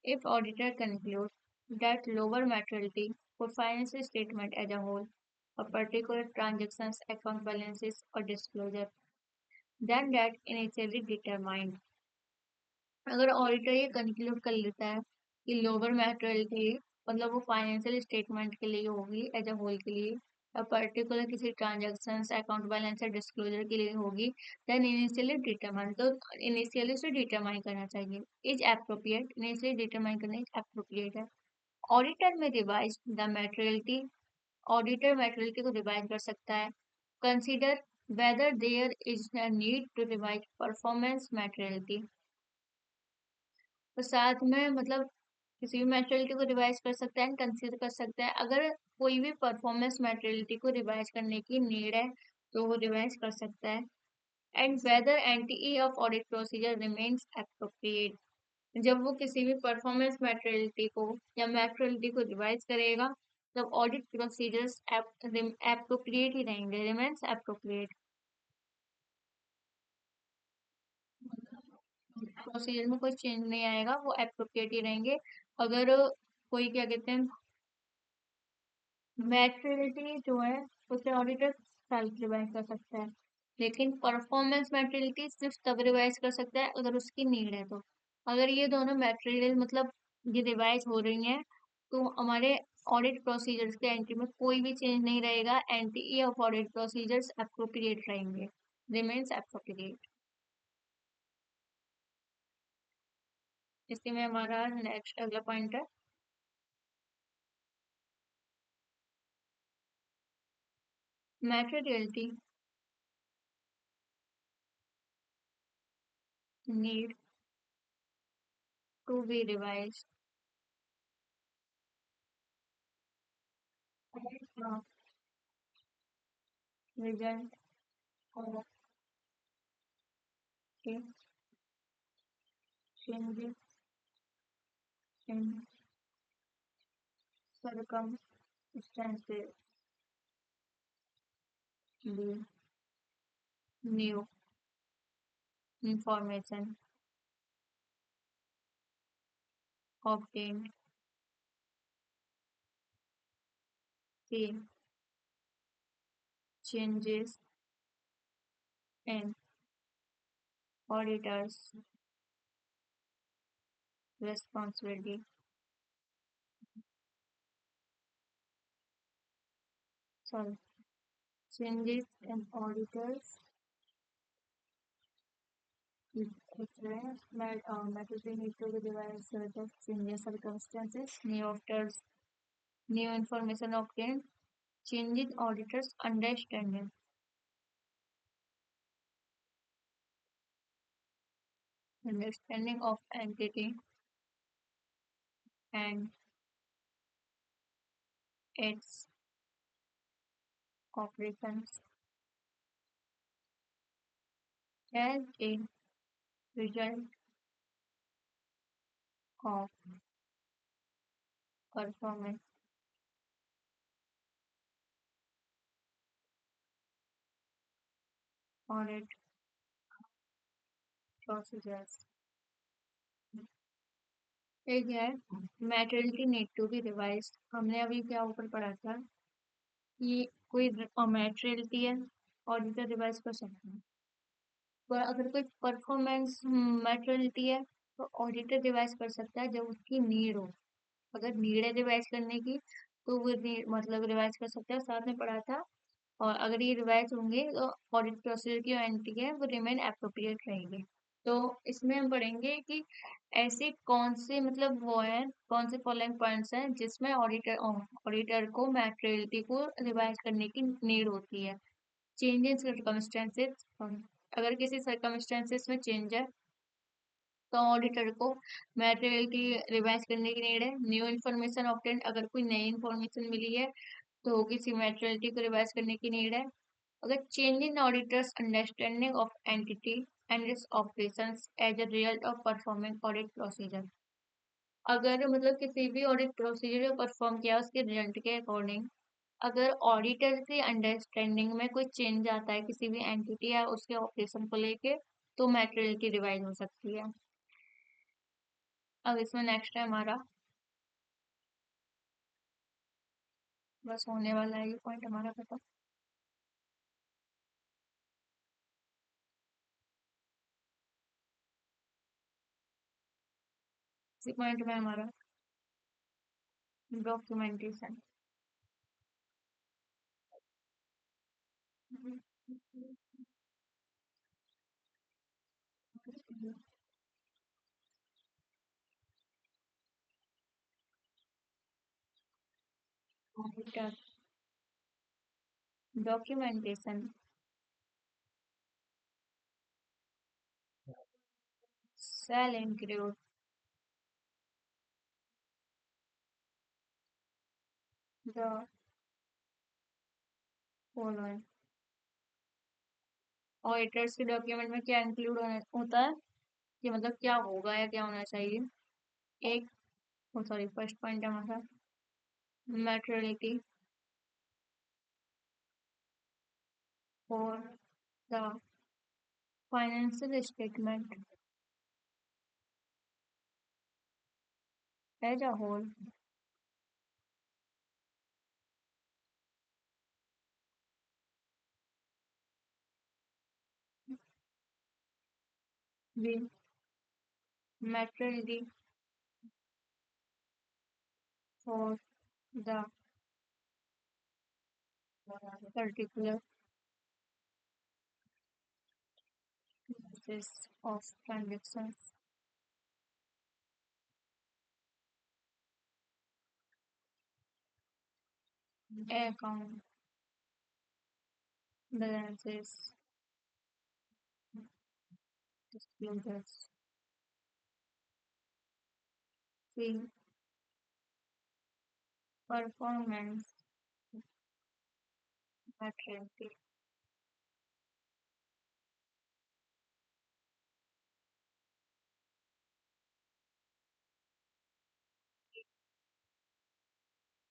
A: If auditor concludes that lower maturity for financial statement as a whole, a particular transactions, account balances, or disclosure, then that initially determined. अगर auditor ये conclude कर लेता है कि लोअर मैटेरियलिटी मतलब वो फाइनेंशियल स्टेटमेंट के लिए होगी एज अ होल के लिए या पर्टिकुलर किसी ट्रांजैक्शंस अकाउंट बैलेंस या डिस्क्लोजर के लिए होगी देन इनिशियली डिटरमाइन तो इनिशियली उसे डिटरमाइन करना चाहिए इज एप्रोप्रिएट इनिशियली डिटरमाइन करना इज एप्रोप्रिएट है ऑडिटर में रिवाइज द मैटेरियलिटी ऑडिटर मैटेरियलिटी को रिवाइज कर सकता है consider whether there is a need to revise performance materiality तो साथ में मतलब किसी भी मैटेरियलिटी को रिवाइज कर सकता है कंसीडर कर सकता है अगर कोई भी परफॉर्मेंस मैटेरियलिटी को रिवाइज करने की नीड है तो वो रिवाइज कर सकता है and whether anti of audit procedure remains appropriate जब वो किसी भी परफॉर्मेंस मैटेरियलिटी को या मैटेरियलिटी को रिवाइज करेगा तब ऑडिट प्रोसीजर्स एप्रोप्रिएट ही रहेंगे रिमेन्स एप्रोप्रिएट प्रोसीजर में कोई चेंज नहीं आएगा वो एप्रोप्रिएट ही रहेंगे अगर कोई क्या कहते हैं मैटेरियलिटी जो है उसे ऑडिटर सेल्फ रिवाइज कर सकता है लेकिन परफॉर्मेंस मैटेरियलिटी सिर्फ तब रिवाइज कर सकता है अगर उसकी नीड है तो अगर ये दोनों मैटेरियल मतलब ये रिवाइज हो रही हैं तो हमारे ऑडिट प्रोसीजर्स के एंट्री में कोई भी चेंज नहीं रहेगा एंटी ऑफ ऑडिट प्रोसीजर्स अप्रोप्रिएट रहेंगे रिमेन्स अप्रोप्रिएट इसी में हमारा नेक्स्ट अगला पॉइंट है materiality need to be revise result of changes in circumstances, the new information obtained, the changes in auditor's responsibility, sorry, changes in auditor's matters we need to revise the changes circumstances, new auditors, new information obtained, changes auditors understanding of entity and its operations as a result of performance audit procedures. एक है materiality need to be revise. हमने अभी क्या ऊपर पढ़ा था, ये कोई मैटरनिटी है, ऑडिटर रिवाइज कर सकते हैं। पर अगर कोई परफॉर्मेंस मैटरनिटी है तो ऑडिटर रिवाइज कर सकता है जब उसकी नीड हो। अगर नीड है रिवाइज करने की तो वो मतलब रिवाइज कर सकता है, साथ में पढ़ा था। और अगर ये रिवाइज होंगे तो ऑडिट प्रोसीजर की जो एंट्री है वो रिमेन एप्रोप्रिएट रहेगी। तो इसमें हम पढ़ेंगे कि ऐसे कौन से मतलब वो है, कौन से फॉलोइंग पॉइंट्स हैं जिसमें ऑडिटर को मैटेरियलिटी को रिवाइज करने की नीड होती है। चेंज इन सर्कमस्टेंसेस, अगर किसी सर्कमस्टेंसेस में चेंज है तो ऑडिटर को मैटेरियलिटी रिवाइज करने की नीड है। न्यू इन्फॉर्मेशन ऑब्टेन, अगर कोई नई इन्फॉर्मेशन मिली है तो किसी मैटेरियलिटी को रिवाइज करने की नीड है। अगर change in auditors understanding of entity and its operations as a result of performing audit procedure, अगर मतलब किसी भी ऑडिट प्रोसीजर को परफॉर्म किया उसके रिजल्ट के अकॉर्डिंग अगर ऑडिटर की अंडरस्टैंडिंग में कोई चेंज आता है किसी भी एंटिटी या उसके ऑपरेशन को लेके तो मैटेरियलिटी रिवाइज हो सकती है। अब इसमें नेक्स्ट है हमारा, बस होने वाला है ये पॉइंट हमारा खत्म। इसी पॉइंट में हमारा documentation. Documentation shall include the following। Auditors के डॉक्यूमेंट में क्या इंक्लूड होता है कि मतलब क्या होगा या क्या होना चाहिए। एक, सॉरी, फर्स्ट पॉइंट है हमारा materiality for the financial statement as a whole, with materiality for the particular basis of transactions, account balances, disclosures, fee, performance, materiality,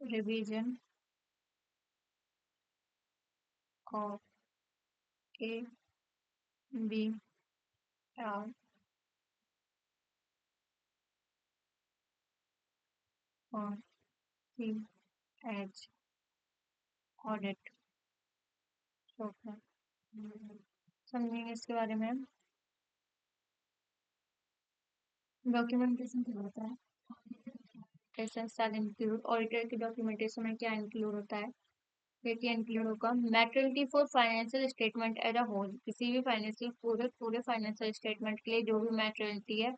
A: revision of A, B, R on C H audit software। समझेंगे इसके बारे में हम। Documentation क्या होता है, include auditor की documentation में क्या इंक्लूड होता है। देखिए इंक्लूड होगा materiality for financial statement as a whole, किसी भी फाइनेंशियल पूरे पूरे फाइनेंशियल स्टेटमेंट के लिए जो भी मैटेरियलिटी है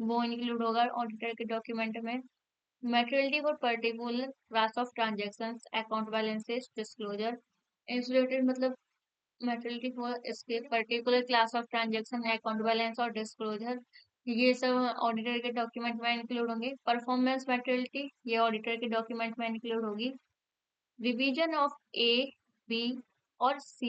A: वो इंक्लूड होगा ऑडिटर के डॉक्यूमेंट में। Materiality for particular class of transactions, account balances, disclosure, insulated मतलब मैटेरियलिटी फॉर इसके particular class of transaction, account balance और डिस्क्लोजर, ये सब ऑडिटर के डॉक्यूमेंट में इंक्लूड होंगे। परफॉर्मेंस मैटेरियलिटी ये ऑडिटर के डॉक्यूमेंट में इंक्लूड होगी। रिवीजन ऑफ ए, बी और सी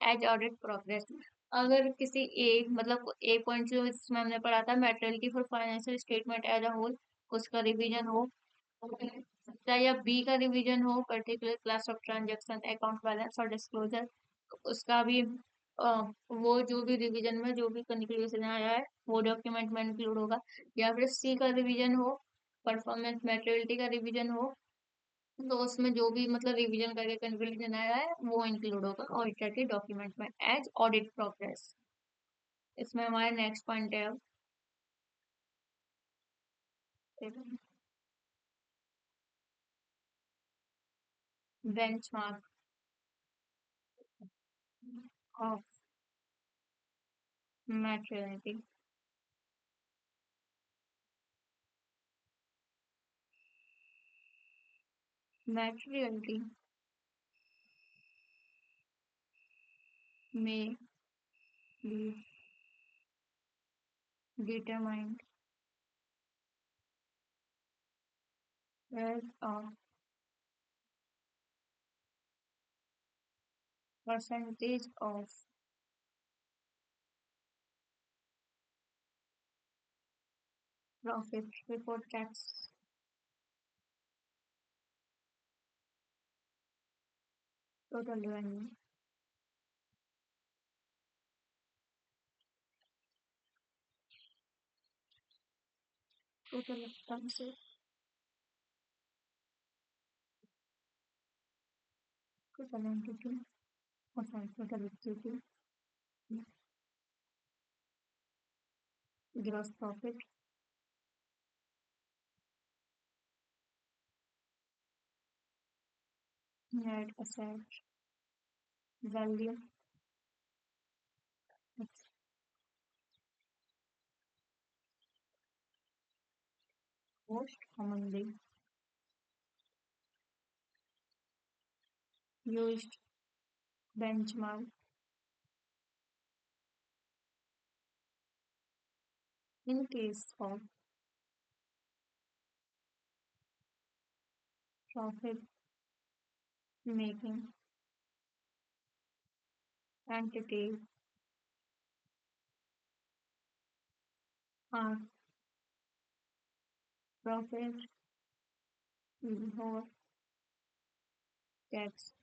A: एज ऑडिट प्रोग्रेस, अगर किसी ए मतलब ए पॉइंट जो इसमें हमने पढ़ा था materiality for financial statement as a whole, उसका रिवीजन हो चाहे या बी का रिवीजन हो particular class of transaction, account balance और डिस्क्लोजर, उसका भी वो जो भी रिवीजन में जो भी कंक्लूजन आया है वो डॉक्यूमेंट में इंक्लूड होगा। या फिर सी का रिवीजन हो परफॉर्मेंस मैटेरियलिटी का रिवीजन हो तो उसमें जो भी मतलब रिवीजन करके कंक्लूजन आया है वो इंक्लूड होगा ऑडिटर के डॉक्यूमेंट में एज ऑडिट प्रोग्रेस। इसमें हमारे नेक्स्ट पॉइंट है अब बेंचमार्क ऑफ मैटेरियलिटी। मैटेरियलिटी में be determined as a percentage of profit before tax, total revenue, total expenses, total entity, or sorry, total equity, gross profit, net asset value, most commonly used benchmark in case of profit making entities are profit before tax.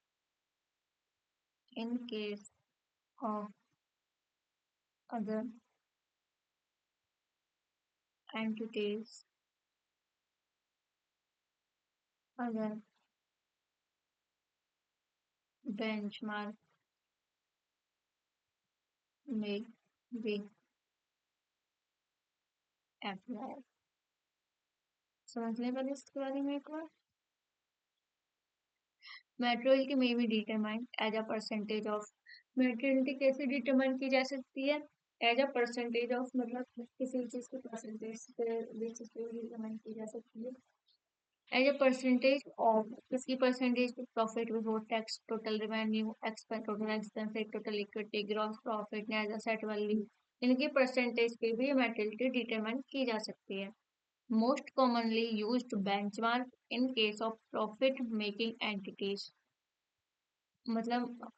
A: In case of other entities, other benchmark may be applied। समझ लें पहले इसके बारे में एक बार। Material की may be determine as a percentage of. Materiality कैसे डिटरमाइन की जा सकती है? एज अ परसेंटेज ऑफ, मतलब किसी चीज के परसेंटेज पे बेसिस पे डिटरमाइन की जा सकती है। एज अ परसेंटेज ऑफ किसकी परसेंटेज पे? Profit before tax, total revenue, expense, total expense, total equity, gross profit, net asset value, इनकी परसेंटेज पे भी मैटेरियलिटी डिटरमाइन की जा सकती है। Most commonly used benchmark in case of profit making entities, मतलब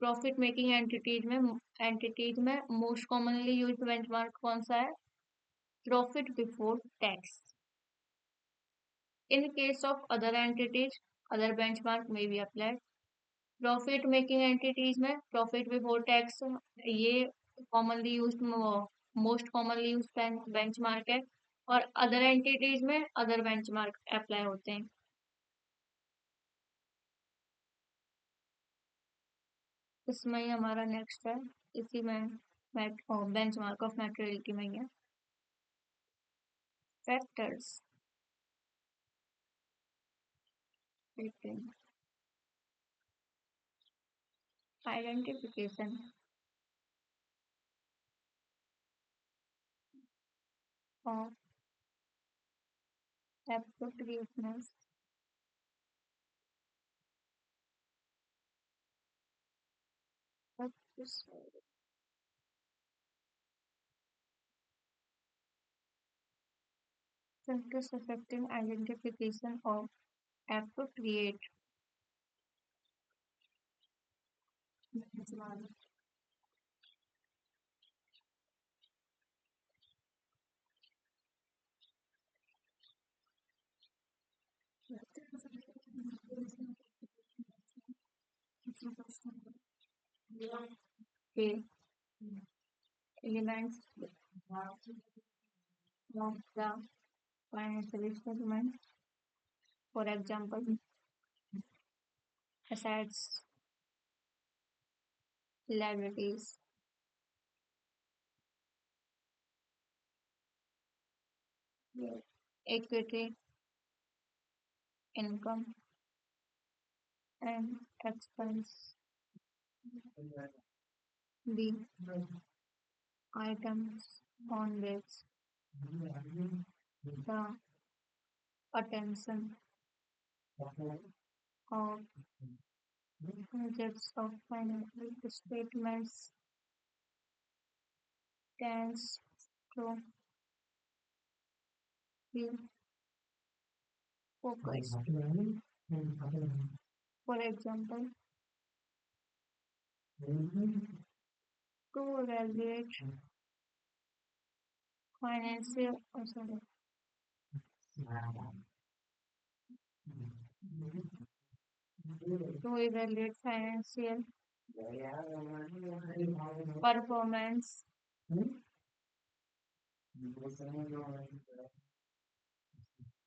A: प्रॉफिट मेकिंग एंटिटीज में मोस्ट कॉमनली यूज्ड बेंचमार्क कौन सा है? Profit before tax. In case of other entities, other benchmark में be applied. Profit making entities में profit before tax ये commonly used, most commonly used benchmark है। और other entities में अदर बेंचमार्क अप्लाई होते हैं। इसमें ही हमारा नेक्स्ट है, इसी में बेंचमार्क ऑफ मैटेरियलिटी में ही है। Factors identification of appropriateness of this factors affecting identification of appropriate के elements of the financial statement, for example, assets, liabilities, equity, income, and expense. B. Items on which the attention of users of financial statements tends to be focused. For example, to evaluate financial, sorry, to evaluate financial performance,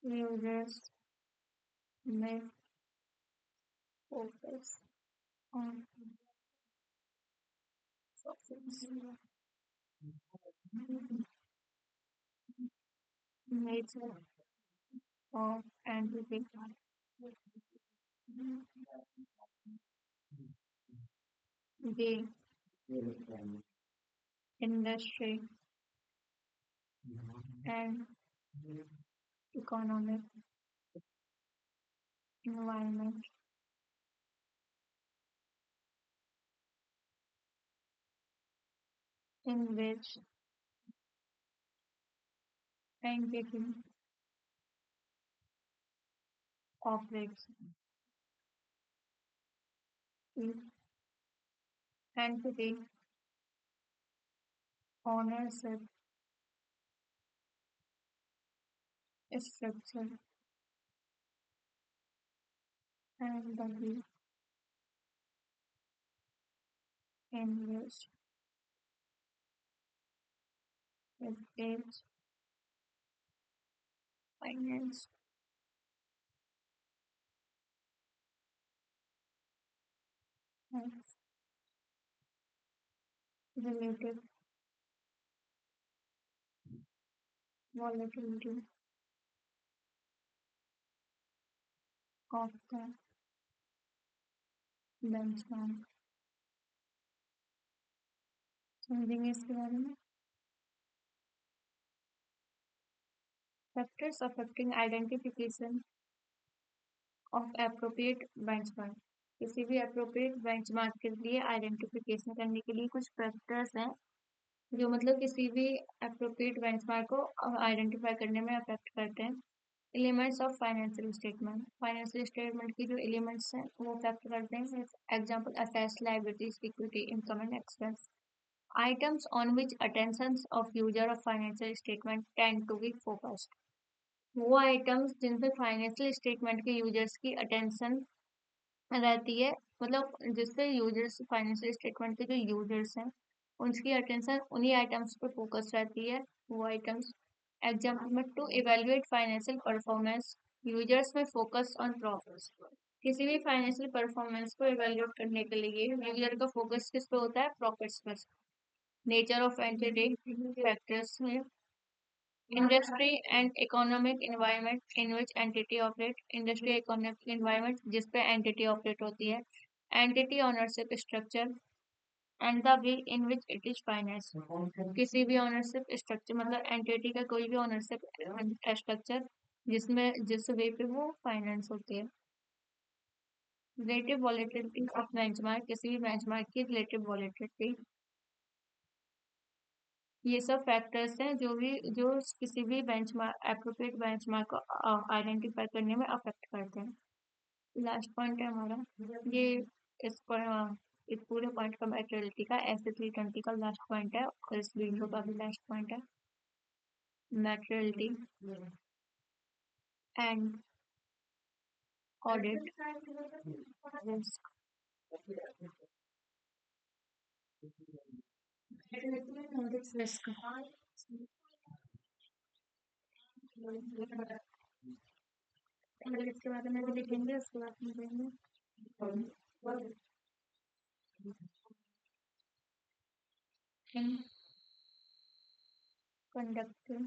A: users may focus on profits, nature of entity, the industry and economic environment in which entity operates. If entity ownership structure and the way in which it is financed has relative volatility of the benchmark. समझेंगे इसके बारे में factors affecting identification of appropriate benchmark. किसी भी appropriate benchmark के लिए identification करने के लिए कुछ factors हैं जो मतलब किसी भी appropriate benchmark को identify करने में affect करते हैं. Elements of financial statement. Financial statement की जो elements हैं वो affect करते हैं. Example assets, liabilities, equity, income and expense. Items on which attentions of user of financial statement tend to be focused. वो आइटम्स जिन पे फाइनेंशियल स्टेटमेंट के users की अटेंशन रहती है मतलब जिससे यूजर्स फाइनेंशियल स्टेटमेंट के जो यूजर्स हैं उनकी अटेंशन उन्हीं आइटम्स पे फोकस रहती है वो आइटम्स एग्जाम्पल में to evaluate financial performance users में फोकस ऑन प्रॉफिट्स किसी भी फाइनेंशियल परफॉर्मेंस को इवेल्युएट करने के लिए यूजर का फोकस किस पे होता है प्रॉफिट्स पर नेचर ऑफ एंटिटी फैक्टर्स में industry and economic environment in which entity operate industry economic environment जिस पे entity operate होती है entity ownership structure and the way in which it is financed किसी भी ownership structure मतलब entity का कोई भी ownership structure जिसमें जिस वे पे वो फाइनेंस होती है relative volatility of benchmark किसी भी benchmark की relative volatility ये सब फैक्टर्स हैं जो किसी भी बेंचमार्क एप्रोप्रिएट बेंचमार्क को आइडेंटिफाई करने में अफेक्ट करते हैं लास्ट पॉइंट है हमारा ये इस पर इस पूरे पॉइंट का मैटेरियलिटी का ऐसे 320 का लास्ट पॉइंट है और इस वीडियो का भी लास्ट पॉइंट है मैटेरियलिटी एंड ऑडिट रिस्क रिस्क पहले इसके बारे में भी लिखेंगे, उसके बाद में देंगे इन conducting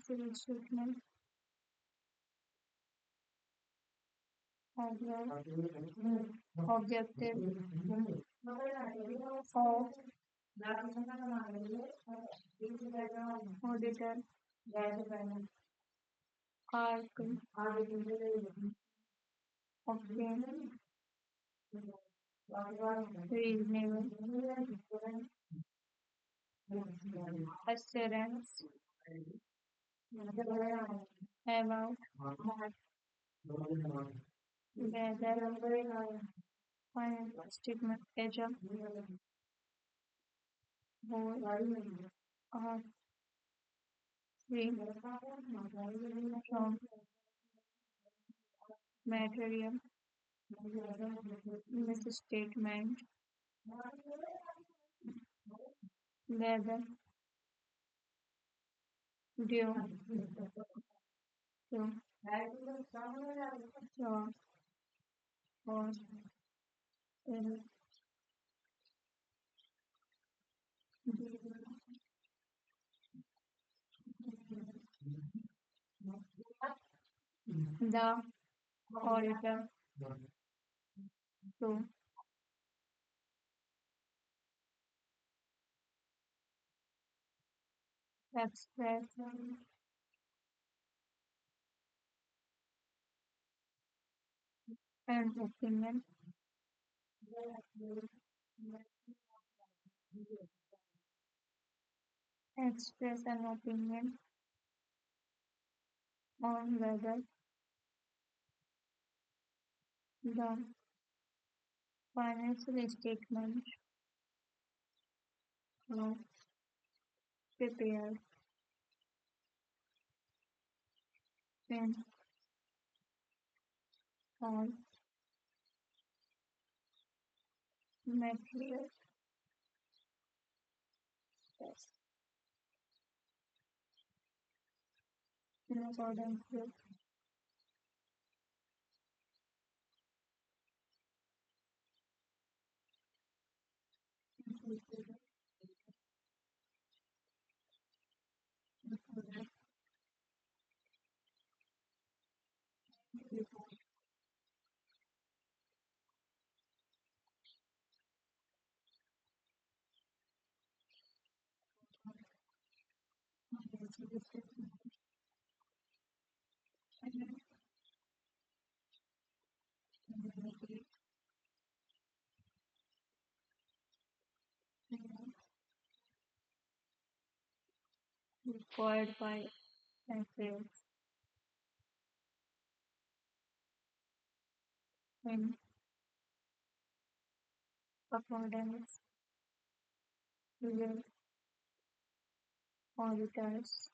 A: civil statement objective of auditor are to obtain reasonable assurance about whether financial statement is a whole or free from material misstatement, whether due to fraud or the auditor to express an opinion, express an opinion on whether the financial statement was prepared in all material steps in accordance with required by FAS in accordance with auditors'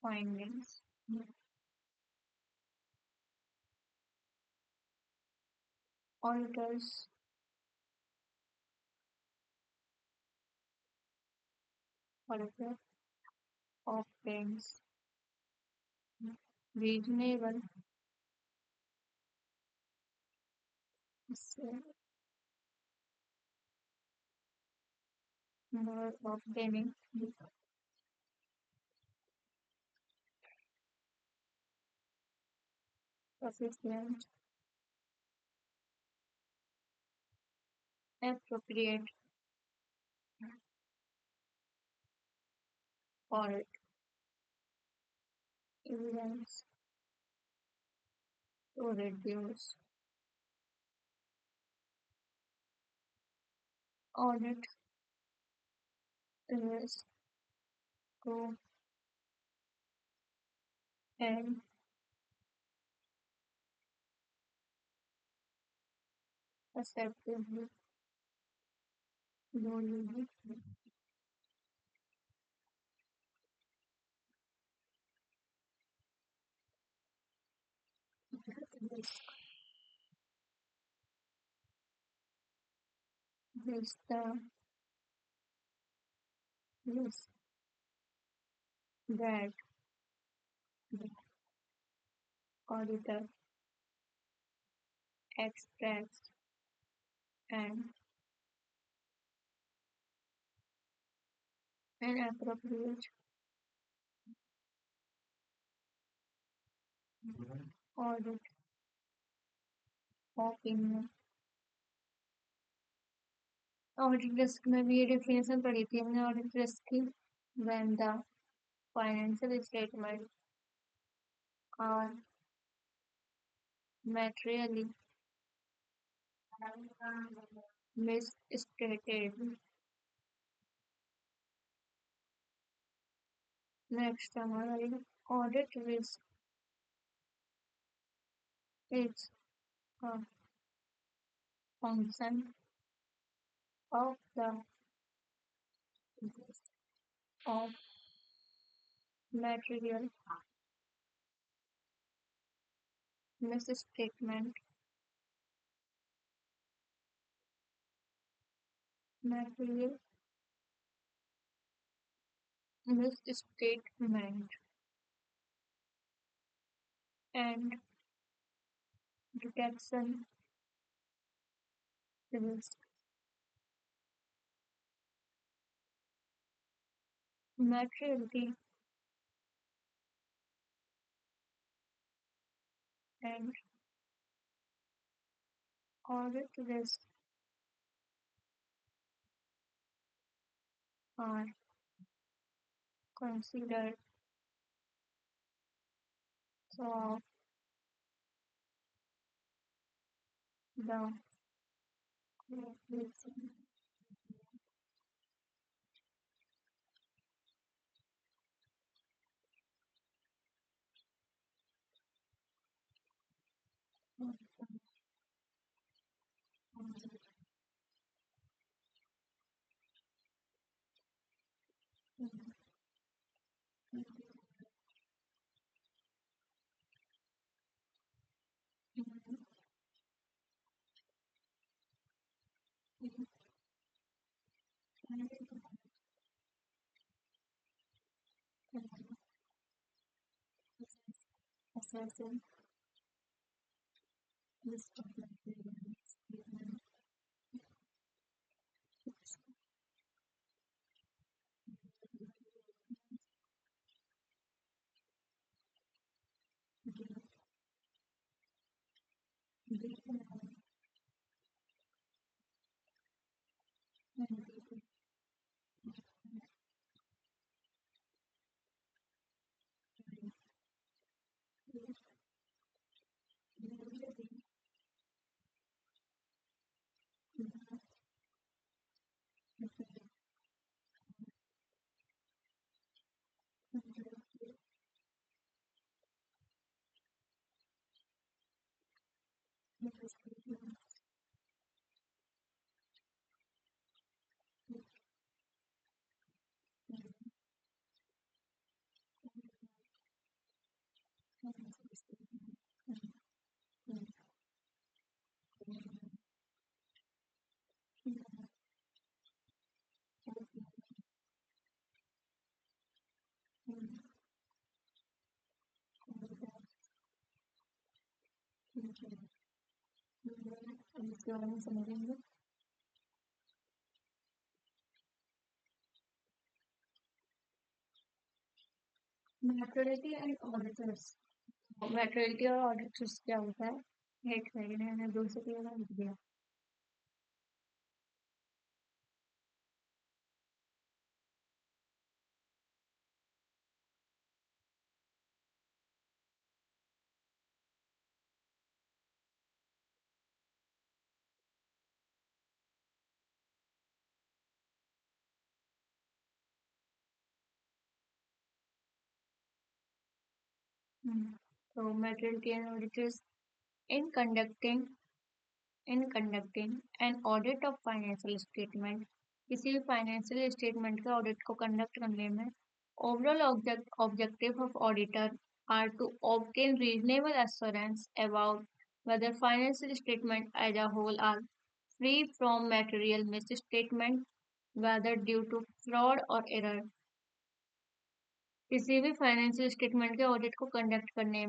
A: findings. Auditors auditor obtains reasonable number of obtaining sufficient appropriate audit evidence to reduce audit risk to and acceptably globally vista Yes, that the auditor extracts and an appropriate audit opinion। Audit risk में भी ये definition पढ़ी थी हमने audit risk की। when the financial statements are materially misstated। Next हमारा audit risk is a function of the of material misstatement material misstatement and detection risk। Materiality and audit risk are considered throughout the assessing this इसके बारे में समझेंगे। मैटरिटी and auditors. मैटरिटी और auditors क्या होता है एक सेकेंड मैंने दो से तीन बार लिख दिया। तो materiality and auditors in conducting conducting an audit of financial statement। किसी भी फाइनेंशियल स्टेटमेंट के ऑडिट को कंडक्ट करने में overall objective of auditor are to obtain reasonable assurance about whether financial statement as a whole are free from material misstatement, whether due to fraud or error। किसी भी financial statement के audit को conduct करने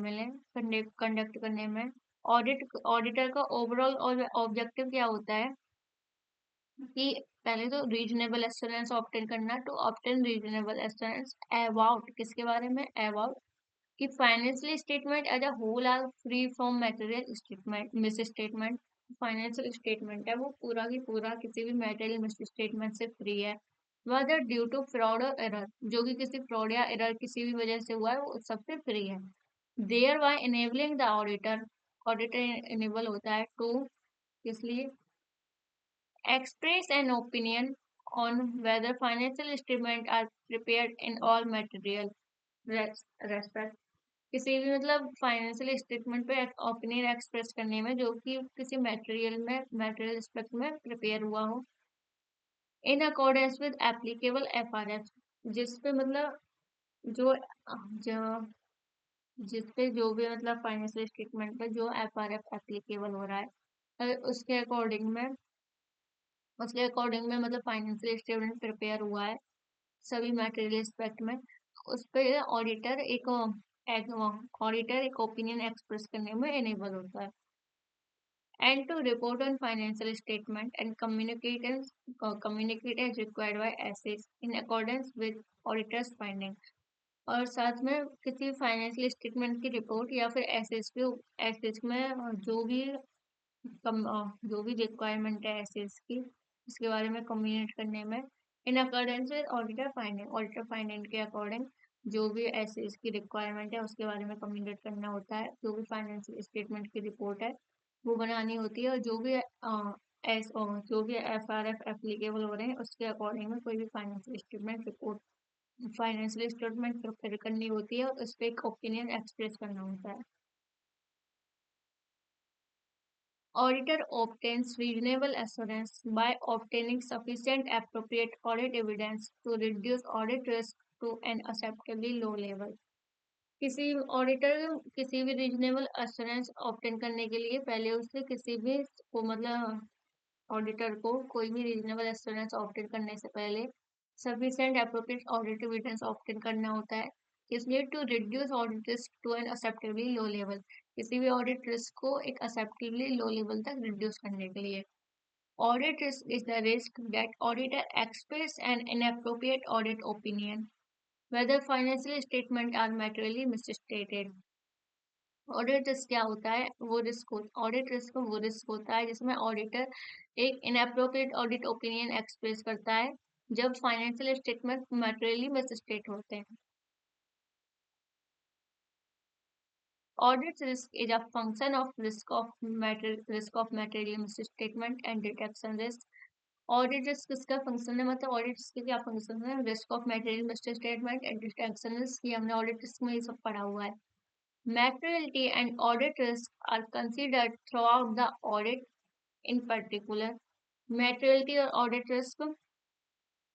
A: में auditor का overall और objective क्या होता है कि पहले तो रीजनेबल एश्योरेंस ऑब्टेन करना, to obtain reasonable assurance about किसके बारे में, अबाउट कि financial statement as a whole are free from material statement miss statement. Financial statement है वो पूरा की पूरा किसी भी मटेरियल मिस स्टेटमेंट से फ्री है। वेदर ड्यू टू फ्रॉड और एरर, जो कि किसी फ्रॉड या एरर किसी भी वजह से हुआ है वो सबसे फ्री है। Thereby enabling the auditor enable होता है टू इसलिए express an opinion on whether financial statements are prepared in all material respect। किसी भी मतलब फाइनेंशियल स्टेटमेंट पे ओपिनियन एक्सप्रेस करने में जो कि किसी मटेरियल एस्पेक्ट में प्रिपेयर हुआ हो इन अकॉर्डेंस विद एप्लीकेबल एफआरएफ, जिस पे मतलब जो जो जिस पे जो भी मतलब फाइनेंशियल स्टेटमेंट पे जो एफआरएफ एप्लीकेबल हो रहा है उसके अकॉर्डिंग में मतलब फाइनेंशियल स्टेटमेंट प्रिपेयर हुआ है सभी मटेरियल एस्पेक्ट में, उस पे ऑडिटर एक ओपिनियन एक्सप्रेस करने में इनेबल होता है। And to report on financial statement and communicate as required by SAs in accordance with auditors finding. और साथ में किसी फाइनेंशियल स्टेटमेंट की रिपोर्ट या फिर एसेस में जो भी रिक्वायरमेंट है एसेस की उसके बारे में कम्युनिकेट करने में इन अकॉर्डेंस विद ऑडिटर फाइंडिंग के अकॉर्डिंग जो भी एसेस की रिक्वायरमेंट है उसके बारे में कम्युनिकेट करना होता है। जो भी फाइनेंशियल स्टेटमेंट की रिपोर्ट है वो बनानी होती है और जो भी एफआरएफ एप्लीकेबल हो रहे हैं उसके अकॉर्डिंग में कोई भी फाइनेंशियल स्टेटमेंट प्रिपेयर करनी होती है और उस पर एक ओपिनियन एक्सप्रेस करना होता है। Auditor obtains reasonable assurance by obtaining sufficient appropriate audit evidence to reduce audit risk to an acceptably low level। किसी ऑडिटर किसी भी रीजनेबल एश्योरेंस ऑब्टेन करने के लिए पहले उससे किसी भी को मतलब ऑडिटर को कोई भी रीजनेबल एश्योरेंस ऑब्टेन करने से पहले sufficient appropriate audit evidence obtain करना होता है, इसलिए to reduce audit risk to an acceptably low level, किसी भी ऑडिट रिस्क को एक एक्सेप्टेबली लो लेवल तक रिड्यूस करने के लिए। Audit risk is the risk that auditor express an inappropriate audit opinion whether financial statement are materially misstated। Audit risk क्या होता है, ऑडिट रिस्क वो रिस्क होता है जिसमें ऑडिटर एक इनएप्रोप्रिएट ऑडिट ओपिनियन एक्सप्रेस करता है जब फाइनेंशियल स्टेटमेंट मैटेरियली मिसस्टेट होते हैं। Audit risk is a function of risk of material misstatement and detection risk. Audit risk किसका फंक्शन है, मतलब ऑडिट रिस्क क्या फंक्शन है, risk of material misstatement and detection risk, ये हमने ऑडिट रिस्क में ये सब पढ़ा हुआ है। Materiality and audit risk are considered throughout the audit। In particular, materiality और audit risk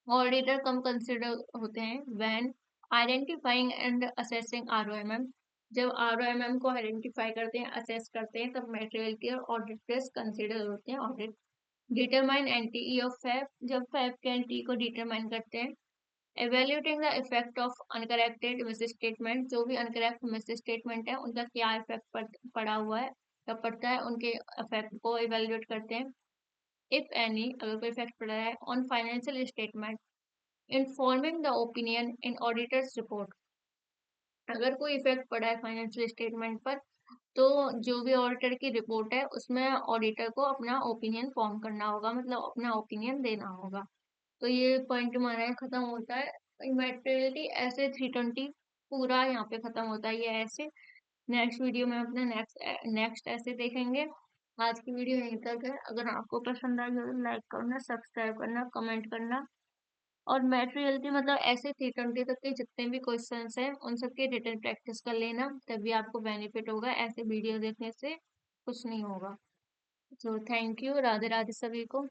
A: ऑडिटर कम कंसिडर होते हैं when identifying and assessing ROMM। जब ROMM को आइडेंटिफाई करते हैं, असेस करते हैं, तब मेटेरियलिटी और ऑडिट रिस्क कंसिडर होते हैं। ऑडिट डिटरमाइन एनटीई ऑफ फैप, जब फैप के एनटीई को डिटरमाइन करते हैं। Evaluating the effect of uncorrected miss statement, जो भी अनकरेक्ट मिस स्टेटमेंट है उनका क्या इफेक्ट पड़ा हुआ है या पड़ता है, उनके इफेक्ट को इवेल्यूएट करते हैं। इफ एनी, अगर कोई इफेक्ट पड़ा है on financial statement, informing the opinion in auditors report. अगर कोई इफेक्ट पड़ा है फाइनेंशियल स्टेटमेंट पर तो जो भी ऑडिटर की रिपोर्ट है उसमें ऑडिटर को अपना ओपिनियन फॉर्म करना होगा, मतलब अपना ओपिनियन देना होगा। तो ये पॉइंट हमारा यहाँ खत्म होता है। मेटेरियलिटी ऐसे 320 पूरा यहाँ पे खत्म होता है ये ऐसे। नेक्स्ट वीडियो में अपना नेक्स्ट ऐसे देखेंगे। आज की वीडियो यहीं तक है। अगर आपको पसंद आई हो तो लाइक करना, सब्सक्राइब करना, कमेंट करना। और मेटेरियलिटी मतलब ऐसे 320 तक के जितने भी क्वेश्चंस हैं उन सबकी रिटन प्रैक्टिस कर लेना, तभी आपको बेनिफिट होगा। ऐसे वीडियो देखने से कुछ नहीं होगा। तो थैंक यू, राधे राधे सभी को।